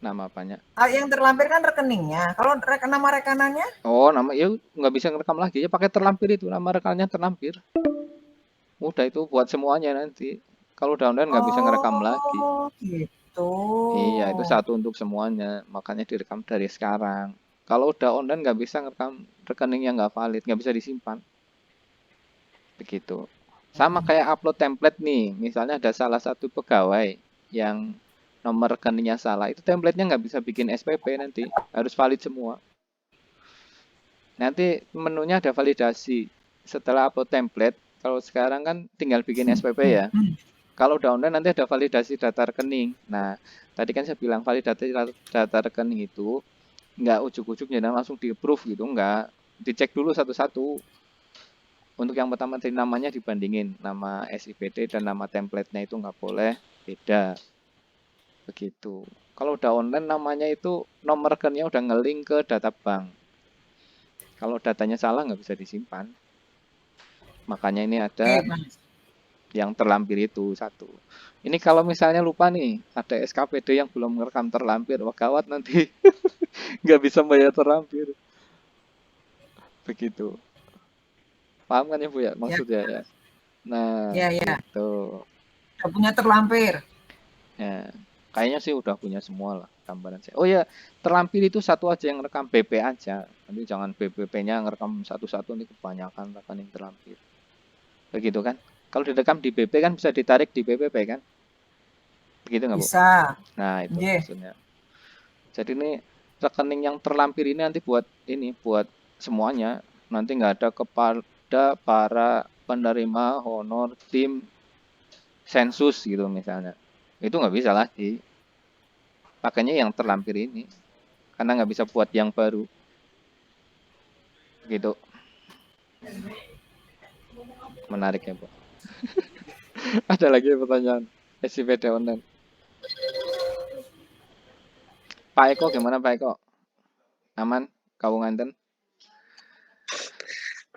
Speaker 1: Nama apanya?
Speaker 2: Yang terlampir kan rekeningnya. Kalau nama rekanannya?
Speaker 1: Oh, nama ya nggak bisa ngerekam lagi ya pakai terlampir itu nama rekannya terlampir. Udah itu buat semuanya nanti. Kalau udah online nggak bisa ngerekam lagi.
Speaker 2: Oh, gitu.
Speaker 1: Iya, itu satu untuk semuanya. Makanya direkam dari sekarang. Kalau udah online nggak bisa ngerekam rekening yang nggak valid, nggak bisa disimpan. Begitu. Sama kayak upload template nih. Misalnya ada salah satu pegawai yang nomor rekeningnya salah. Itu templatenya nggak bisa bikin SPP nanti. Harus valid semua. Nanti menunya ada validasi. Setelah upload template, kalau sekarang kan tinggal bikin SPP ya. Kalau udah online nanti ada validasi data rekening. Nah, tadi kan saya bilang validasi data rekening itu nggak ujuk-ujuk jadi langsung di-approve gitu, nggak. Dicek dulu satu-satu. Untuk yang pertama tadi namanya dibandingin. Nama SIPD dan nama template-nya itu nggak boleh beda. Begitu. Kalau udah online namanya itu nomor rekeningnya udah ngeling ke data bank. Kalau datanya salah nggak bisa disimpan. Makanya ini ada
Speaker 2: Oke, Mas.
Speaker 1: yang terlampir itu satu. Ini kalau misalnya lupa nih, ada SKPD yang belum merekam terlampir, wah gawat nanti nggak bisa bayar terlampir. Begitu. Paham kan ya Bu ya
Speaker 2: Ya,
Speaker 1: maksudnya ya? Nah,
Speaker 2: ya, ya.
Speaker 1: gitu.
Speaker 2: Udah punya terlampir.
Speaker 1: Ya, kayaknya sih udah punya semua lah gambaran saya. Oh ya, terlampir itu satu aja yang rekam BP aja. Nanti jangan BBP-nya ngerekam satu-satu nih kebanyakan rekening terlampir. Begitu kan? Kalau direkam di BP kan bisa ditarik di BPP kan? Begitu nggak Bu?
Speaker 2: Bisa.
Speaker 1: Nah, itu
Speaker 2: Nggih.
Speaker 1: maksudnya. Jadi ini rekening yang terlampir ini nanti buat semuanya. Nanti nggak ada kepada para penerima honor tim sensus gitu misalnya. Itu nggak bisa lagi. Pakainya yang terlampir ini. Karena nggak bisa buat yang baru. Gitu. Menarik ya, Bu. Ada lagi pertanyaan. SCPD online. Pak Eko gimana Pak Eko? Aman? Kau nganten?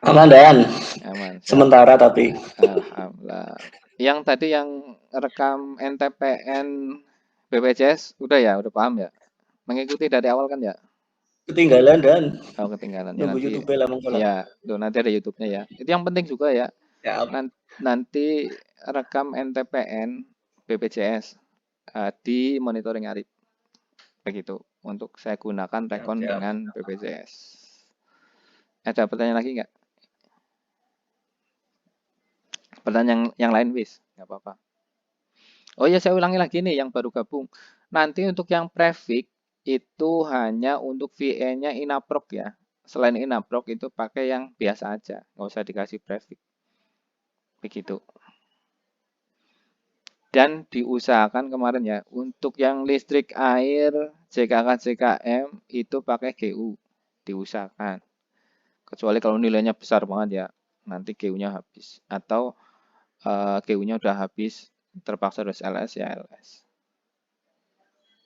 Speaker 3: Aman dan
Speaker 1: Aman, siap.
Speaker 3: sementara tapi
Speaker 1: Alhamdulillah. Yang tadi yang rekam NTPN BPJS udah ya, udah paham ya? Mengikuti dari awal kan ya?
Speaker 3: ketinggalan dan
Speaker 1: Oh, ketinggalan ya
Speaker 3: nunggu
Speaker 1: nanti.
Speaker 3: YouTube lah monggo lah.
Speaker 1: Ya, tuh nanti ada YouTube-nya ya. Itu yang penting juga ya.
Speaker 3: Siap,
Speaker 1: Nanti rekam NTPN BPJS di monitoring Arif. Begitu. Untuk saya gunakan
Speaker 3: siap,
Speaker 1: rekon
Speaker 3: siap.
Speaker 1: dengan BPJS. Ada pertanyaan lagi nggak? Pertanyaan yang lain, wis. Nggak apa-apa. Oh iya, saya ulangi lagi nih yang baru gabung. Nanti untuk yang prefix itu hanya untuk VN-nya Inaproc ya. Selain Inaproc itu pakai yang biasa aja, nggak usah dikasih prefix. Begitu. Dan diusahakan kemarin ya, untuk yang listrik air, JKK, JKM itu pakai GU. Diusahakan. Kecuali kalau nilainya besar banget ya, nanti GU-nya habis. Atau GU-nya udah habis, terpaksa harus LS ya LS.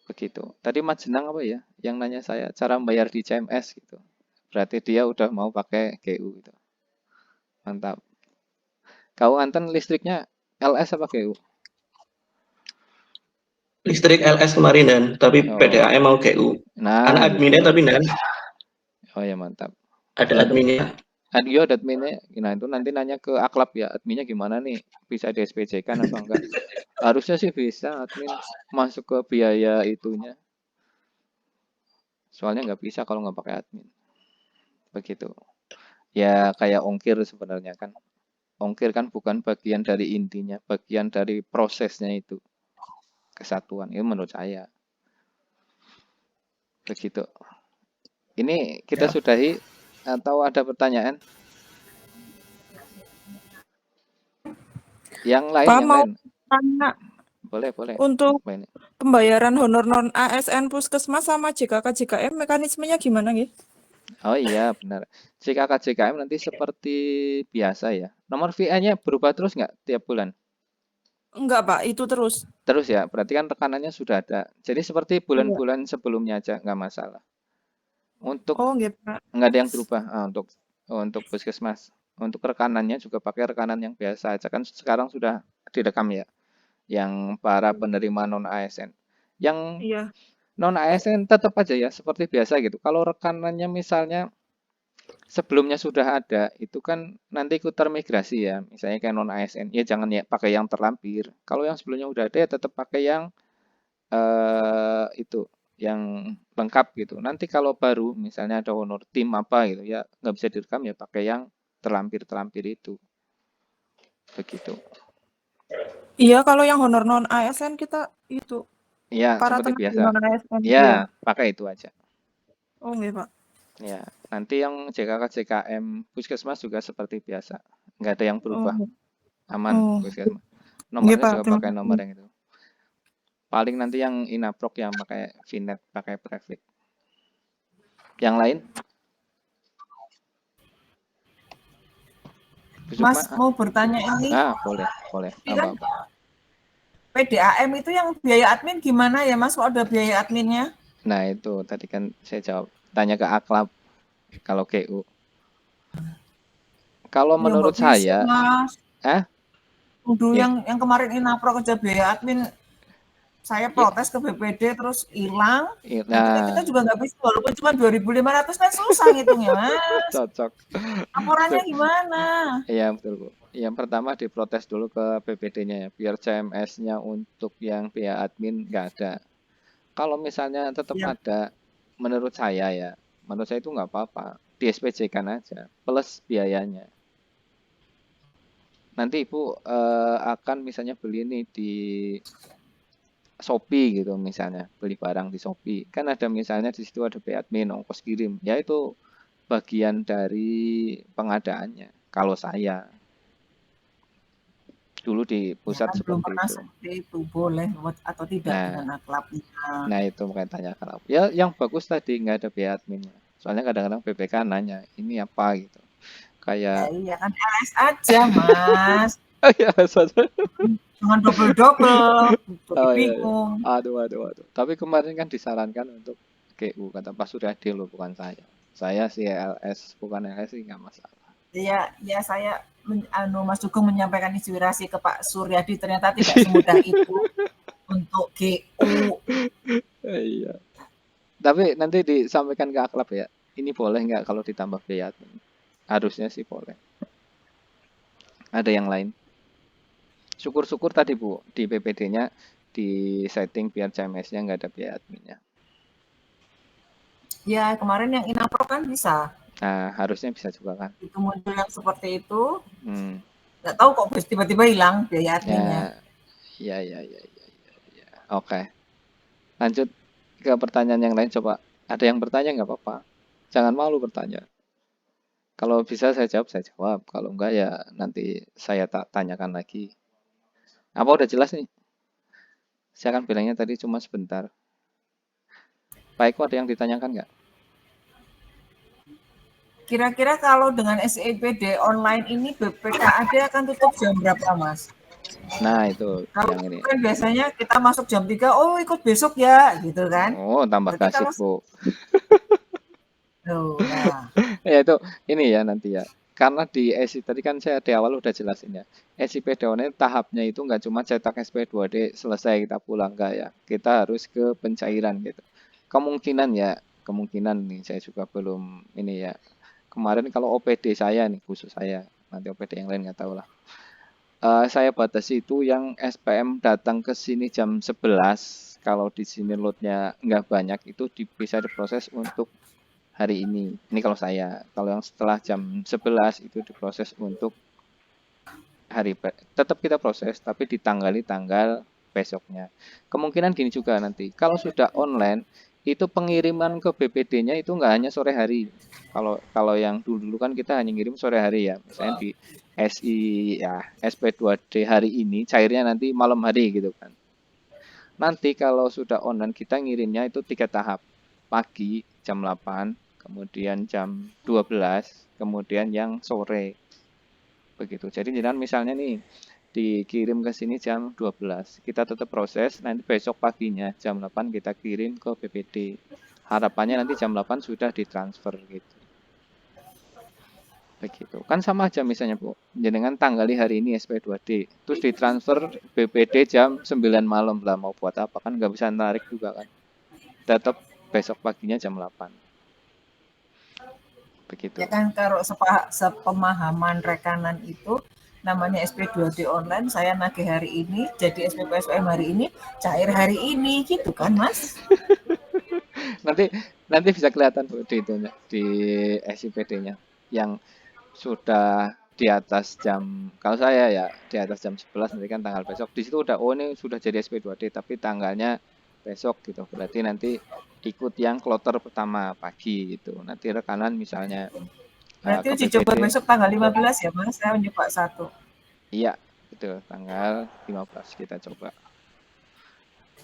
Speaker 1: Begitu. Tadi Mas Jenang apa ya? Yang nanya saya cara membayar di CMS gitu. Berarti dia udah mau pakai GU gitu. Mantap. Kau Anten listriknya LS apa GU?
Speaker 3: Listrik LS kemarin Dan, tapi
Speaker 1: Oh,
Speaker 3: PDAM mau GU.
Speaker 1: nah
Speaker 3: Anak
Speaker 1: gitu.
Speaker 3: adminnya tapi Dan,
Speaker 1: Oh ya mantap.
Speaker 3: ada
Speaker 1: Berarti
Speaker 3: adminnya.
Speaker 1: Adio ada adminnya. Nah itu nanti nanya ke Aklab ya. Adminnya gimana nih? Bisa di SPC kan apa enggak? Harusnya sih bisa admin masuk ke biaya itunya. Soalnya nggak bisa kalau nggak pakai admin. Begitu. Ya kayak ongkir sebenarnya kan. Ongkir kan bukan bagian dari intinya, bagian dari prosesnya itu. Kesatuan. Itu menurut saya. Begitu. Ini kita
Speaker 3: Ya.
Speaker 1: sudahi atau ada pertanyaan? Yang lain,
Speaker 4: Pak
Speaker 1: yang
Speaker 4: mau
Speaker 1: lain.
Speaker 4: tanya
Speaker 1: Boleh, boleh.
Speaker 4: untuk
Speaker 1: Apa ini?
Speaker 4: pembayaran honor non ASN Puskesmas sama JKK JKM mekanismenya gimana gitu?
Speaker 1: Oh iya, benar. JKK JKM nanti seperti biasa ya. Nomor VI-nya berubah terus nggak tiap bulan?
Speaker 4: Enggak, Pak, itu terus.
Speaker 1: Terus ya, berarti kan rekanannya sudah ada. Jadi seperti
Speaker 4: Iya.
Speaker 1: bulan-bulan sebelumnya aja, nggak masalah. Untuk
Speaker 4: Oh, gitu, Pak.
Speaker 1: nggak ada yang berubah untuk puskesmas. Untuk rekanannya juga pakai rekanan yang biasa aja kan sekarang sudah direkam ya, yang para penerima non ASN. Yang
Speaker 4: Iya.
Speaker 1: non ASN tetap aja ya seperti biasa gitu. Kalau rekanannya misalnya sebelumnya sudah ada, itu kan nanti ikut termigrasi ya. Misalnya kayak non ASN, ya jangan ya pakai yang terlampir. Kalau yang sebelumnya udah ada ya tetap pakai yang itu yang lengkap gitu. Nanti kalau baru misalnya ada honor tim apa gitu ya nggak bisa direkam ya pakai yang terlampir-terlampir itu. Begitu.
Speaker 4: Iya, kalau yang honor non ASN kita itu
Speaker 1: Iya,
Speaker 4: para
Speaker 1: seperti
Speaker 4: tenaga
Speaker 1: biasa.
Speaker 4: non ASN.
Speaker 1: Ya,
Speaker 4: Iya.
Speaker 1: pakai itu aja.
Speaker 4: Oh, gitu, Pak.
Speaker 1: Ya, nanti yang JKK JKM Puskesmas juga seperti biasa. Nggak ada yang berubah.
Speaker 4: Oh.
Speaker 1: Aman
Speaker 4: Oh.
Speaker 1: Puskesmas.
Speaker 4: Iya,
Speaker 1: Nomornya
Speaker 4: Pak.
Speaker 1: juga
Speaker 4: Terima
Speaker 1: pakai nomor
Speaker 4: kasih.
Speaker 1: yang itu. Paling nanti yang Inaprok yang pakai VNet, pakai prefix. Yang lain? Bu
Speaker 2: Mas
Speaker 1: Sukma?
Speaker 2: mau bertanya ini,
Speaker 1: Boleh, boleh.
Speaker 2: ini
Speaker 1: Apa,
Speaker 2: kan
Speaker 1: apa?
Speaker 2: PDAM itu yang biaya admin gimana ya Mas? Kok ada biaya adminnya?
Speaker 1: Nah, itu tadi kan saya jawab. Tanya ke Aklab kalau GU. Kalau
Speaker 2: Ya
Speaker 1: menurut
Speaker 2: nggak bisa
Speaker 1: saya,
Speaker 2: Mas. Dulu
Speaker 1: ya,
Speaker 2: yang kemarin Inapro kerja biaya admin, saya
Speaker 1: ya,
Speaker 2: protes ke BPD terus hilang. Nah kita
Speaker 1: nah,
Speaker 2: juga nggak bisa walaupun cuma 2.500 kan susah ngitungnya Mas.
Speaker 1: cocok.
Speaker 2: Laporannya gimana?
Speaker 1: Iya, betul, Bu. Yang pertama diprotes dulu ke BPD-nya ya, biar CMS-nya untuk yang biaya admin nggak ada. Kalau misalnya tetap
Speaker 2: Ya,
Speaker 1: ada, menurut saya itu nggak apa-apa, di SPJ-kan aja, plus biayanya. Nanti Ibu akan misalnya beli ini di Shopee gitu misalnya, beli barang di Shopee. Kan ada misalnya di situ ada biaya admin, ongkos kirim. Ya itu bagian dari pengadaannya. Kalau saya dulu di
Speaker 2: ya
Speaker 1: pusat
Speaker 2: kan belum
Speaker 1: seperti
Speaker 2: pernah
Speaker 1: itu.
Speaker 2: seperti itu boleh atau tidak
Speaker 1: Nah,
Speaker 2: dengan aklabnya.
Speaker 1: nah itu makanya tanya kenapa. Ya yang bagus tadi nggak ada biaya adminnya. Soalnya kadang-kadang BPK nanya, ini apa gitu.
Speaker 2: Ya
Speaker 1: Kayak,
Speaker 2: iya kan LS aja Mas.
Speaker 1: oh iya, sorry.
Speaker 2: Jangan double-double. Jadi
Speaker 1: Oh iya, iya.
Speaker 2: bingung.
Speaker 1: Aduh. Tapi kemarin kan disarankan untuk GU, kata Pak Suryadi loh, bukan saya. Saya sih LS, bukan LS sih nggak masalah.
Speaker 2: Ya saya Mas Sugeng menyampaikan inspirasi ke Pak Suryadi ternyata tidak semudah itu untuk GU.
Speaker 1: Iya. Tapi nanti disampaikan ke Aklab ya. Ini boleh nggak kalau ditambah biaya admin? Harusnya sih boleh. Ada yang lain? Syukur-syukur tadi Bu, di PPD-nya di setting biar CMS-nya nggak ada biaya adminnya.
Speaker 2: Ya kemarin yang Inapro kan bisa.
Speaker 1: Nah, harusnya bisa juga kan.
Speaker 2: Itu muncul yang seperti itu.
Speaker 1: Hmm.
Speaker 2: Nggak tahu kok tiba-tiba hilang biaya adminnya.
Speaker 1: Ya. Oke. Lanjut ke pertanyaan yang lain coba. Ada yang bertanya nggak apa-apa. Jangan malu bertanya. Kalau bisa saya jawab. Kalau enggak ya nanti saya tanyakan lagi. Apa udah jelas nih? Saya kan bilangnya tadi cuma sebentar. Pak Eko ada yang ditanyakan nggak?
Speaker 2: Kira-kira kalau dengan SIPD online ini BPKAD akan tutup jam berapa Mas?
Speaker 1: Nah, itu
Speaker 2: Kalau
Speaker 1: yang ini.
Speaker 2: kan biasanya kita masuk jam 3, oh ikut besok ya, gitu kan.
Speaker 1: Oh, tambah
Speaker 2: Berarti
Speaker 1: gasik,
Speaker 2: kalau
Speaker 1: Bu.
Speaker 2: nah,
Speaker 1: Ya itu ini ya nanti ya. Karena di SI tadi kan saya di awal udah jelasin ya. SIP Daun tahapnya itu nggak cuma cetak SP2D selesai kita pulang nggak ya. Kita harus ke pencairan gitu. Kemungkinan ya, kemungkinan nih saya juga belum ini ya. Kemarin kalau OPD saya nih khusus saya, nanti OPD yang lain nggak tahu lah. Saya batasi itu yang SPM datang ke sini jam 11. Kalau di sini loadnya nggak banyak itu bisa diproses untuk hari ini. Ini kalau saya. Kalau yang setelah jam 11 itu diproses untuk tetap kita proses tapi ditanggali tanggal besoknya. Kemungkinan gini juga nanti. Kalau sudah online itu pengiriman ke BPD-nya itu nggak hanya sore hari. Kalau kalau yang dulu kan kita hanya ngirim sore hari ya. Misalnya di SI ya SP2D hari ini cairnya nanti malam hari gitu kan. Nanti kalau sudah online kita ngirimnya itu 3 tahap. Pagi jam 8, kemudian jam 12, kemudian yang sore. Begitu. Jadi jangan misalnya nih dikirim ke sini jam 12. Kita tetap proses, nanti besok paginya jam 8 kita kirim ke BPD. Harapannya nanti jam 8 sudah ditransfer gitu. Begitu. Kan sama aja misalnya Bu. Jenengan tanggali hari ini SP2D. Terus ditransfer BPD jam 9 malam lah mau buat apa kan nggak bisa narik juga kan. Tetap besok paginya jam 8. Begitu.
Speaker 2: ya kan kalau sepemahaman rekanan itu namanya SP2D online, saya nagih hari ini, jadi SPPSPM hari ini, cair hari ini, gitu kan Mas?
Speaker 1: Nanti nanti bisa kelihatan Bu di itunya di SIPD-nya yang sudah di atas jam kalau saya ya di atas jam 11 nanti kan tanggal besok di situ udah oh ini sudah jadi SP2D tapi tanggalnya besok gitu berarti nanti ikut yang kloter pertama pagi gitu nanti rekanan misalnya
Speaker 2: Berarti
Speaker 1: ke
Speaker 2: uji coba
Speaker 1: BPD
Speaker 2: besok tanggal 15 ya Mas, saya nyoba 1.
Speaker 1: iya betul tanggal 15 kita coba.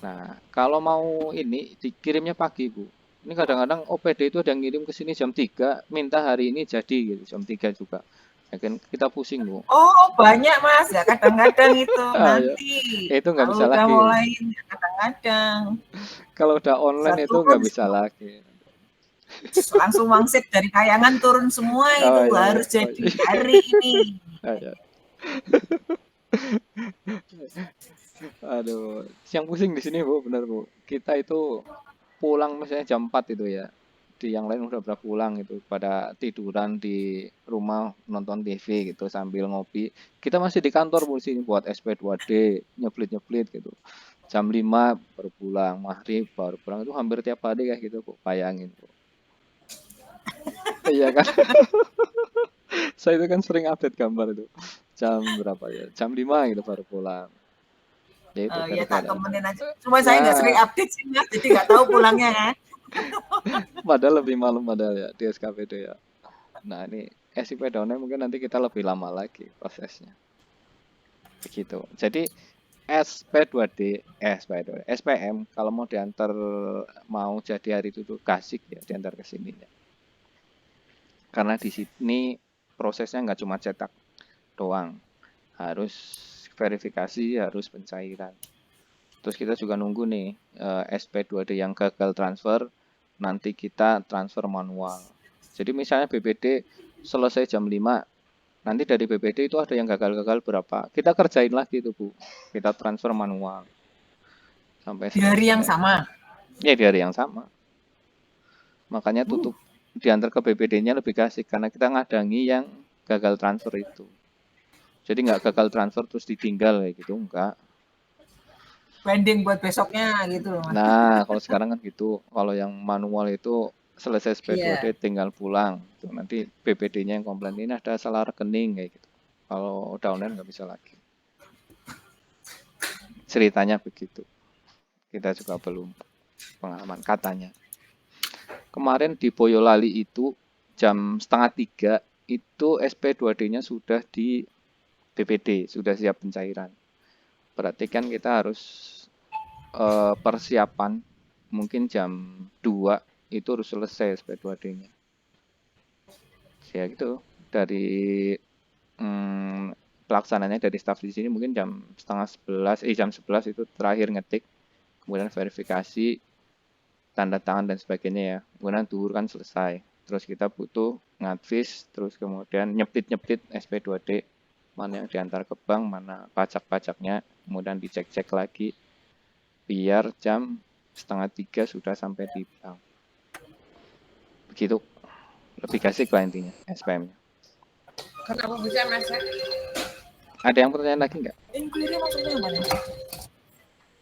Speaker 1: Nah kalau mau ini dikirimnya pagi Bu ini kadang-kadang OPD itu ada yang ngirim ke sini jam 3 minta hari ini jadi gitu jam 3 juga ya kan kita pusing Bu.
Speaker 2: Oh banyak Mas, ya kadang-kadang itu
Speaker 1: Ah, ya.
Speaker 2: nanti,
Speaker 1: Itu nggak bisa
Speaker 2: kalau udah
Speaker 1: lagi.
Speaker 2: mulai kadang-kadang,
Speaker 1: Kalau udah
Speaker 2: bisa
Speaker 1: online itu
Speaker 2: turun
Speaker 1: nggak bisa
Speaker 2: semua,
Speaker 1: lagi.
Speaker 2: langsung wangsit dari kayangan turun semua itu,
Speaker 1: Oh iya, iya.
Speaker 2: harus
Speaker 1: Oh,
Speaker 2: jadi
Speaker 1: iya.
Speaker 2: hari ini.
Speaker 1: Oh, iya. Aduh, yang pusing di sini Bu, benar Bu. Kita itu pulang misalnya jam 4 itu ya. Di yang lain udah pada pulang gitu, pada tiduran di rumah nonton TV gitu sambil ngopi. Kita masih di kantor Bu sini buat SP2D, nyeblit-nyeblit gitu. Jam 5 baru pulang, maghrib baru pulang itu hampir tiap hari kayak gitu Bu. Bayangin Bu. Iya kan? Saya itu kan sering update gambar itu. Jam berapa ya? Jam 5 gitu baru pulang. Ya itu
Speaker 2: Ya tak
Speaker 1: gara-gara.
Speaker 2: temenin aja. Cuma saya nggak sering
Speaker 1: Nah,
Speaker 2: update sih Mas, jadi nggak tahu pulangnya kan.
Speaker 1: padahal lebih malam padahal ya di SKPD ya. Nah, ini SIP downnya mungkin nanti kita lebih lama lagi prosesnya. Begitu. Jadi SP2D, SP2D, SPM kalau mau diantar mau jadi hari itu tuh kasih ya diantar ke sini ya. Karena di sini prosesnya nggak cuma cetak doang, harus verifikasi, harus pencairan. Terus kita juga nunggu nih SP2D yang gagal transfer, nanti kita transfer manual. Jadi misalnya BPD selesai jam 5, nanti dari BPD itu ada yang gagal-gagal berapa. Kita kerjain lagi itu Bu, kita transfer manual sampai
Speaker 2: Di hari yang
Speaker 1: selesai.
Speaker 2: sama.
Speaker 1: Ya di hari yang sama. Makanya tutup diantar ke BPD-nya lebih kasih karena kita ngadangi yang gagal transfer itu. Jadi nggak gagal transfer terus ditinggal kayak gitu, enggak.
Speaker 2: Pending buat besoknya gitu loh Mas.
Speaker 1: Nah, kalau sekarang kan gitu. Kalau yang manual itu selesai SP2D
Speaker 2: Iya.
Speaker 1: tinggal pulang. Tuh, nanti BPD-nya yang komplain ini ada salah rekening kayak gitu. Kalau udah online nggak bisa lagi. Ceritanya begitu. Kita juga belum pengalaman katanya. Kemarin di Boyolali itu jam setengah 3 itu SP2D-nya sudah di BPD, sudah siap pencairan. Berarti kan kita harus persiapan mungkin jam 2 itu harus selesai SP2D-nya. Ya gitu, dari pelaksananya dari staff di sini mungkin jam setengah 11, jam 11 itu terakhir ngetik, kemudian verifikasi, tanda tangan dan sebagainya ya. Kemudian duhur kan selesai. Terus kita butuh ngadvis, terus kemudian nyeplit-nyeplit SP2D, mana yang diantar ke bank, mana pajak-pajaknya, kemudian dicek-cek lagi, biar jam setengah 3 sudah sampai di bank. Begitu, lebih kasih lah intinya, SPM-nya.
Speaker 2: Kenapa bisa masak?
Speaker 1: Ada yang pertanyaan lagi nggak?
Speaker 2: Inquiry maksudnya apa nih?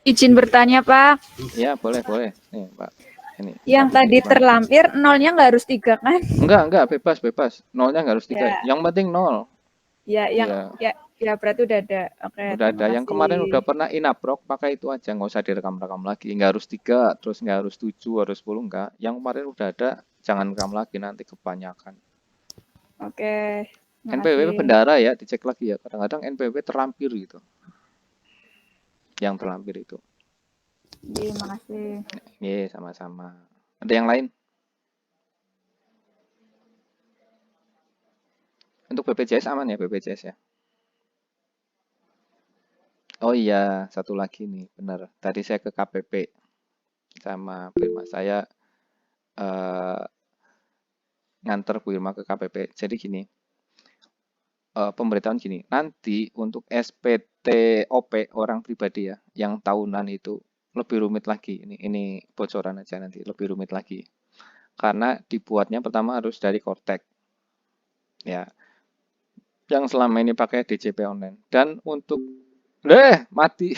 Speaker 5: Izin bertanya, Pak.
Speaker 1: Ya, boleh. Nih, Pak. Ini.
Speaker 5: Yang
Speaker 1: Pak
Speaker 5: tadi
Speaker 1: Budi, Pak.
Speaker 5: terlampir nolnya nggak harus 3 kan?
Speaker 1: Enggak, bebas. Nolnya nggak harus 3.
Speaker 5: Ya.
Speaker 1: Yang penting 0.
Speaker 5: Ya, ya berarti udah ada. Oke,
Speaker 1: Udah ada.
Speaker 5: terima
Speaker 1: Yang kemarin
Speaker 5: kasih.
Speaker 1: udah pernah inaprok, pakai itu aja, nggak usah direkam-rekam lagi. Nggak harus 3, terus nggak harus 7, harus 10, enggak. Yang kemarin udah ada, jangan rekam lagi, nanti kebanyakan.
Speaker 5: Oke. terima
Speaker 1: NPWP
Speaker 5: kasih.
Speaker 1: bendara ya, dicek lagi ya. Kadang-kadang NPWP terlampir gitu. Yang terlampir itu.
Speaker 5: Terima kasih.
Speaker 1: Iya, sama-sama. Ada yang lain? Untuk BPJS aman ya, BPJS ya? Oh iya, satu lagi nih, benar. Tadi saya ke KPP sama Bu Irma. Saya nganter Bu Irma ke KPP. Jadi gini, pemberitahuan gini, nanti untuk SPTOP orang pribadi ya, yang tahunan itu lebih rumit lagi. Ini bocoran aja nanti, lebih rumit lagi. Karena dibuatnya pertama harus dari Kortek. Ya, yang selama ini pakai DJP online. Dan untuk mati.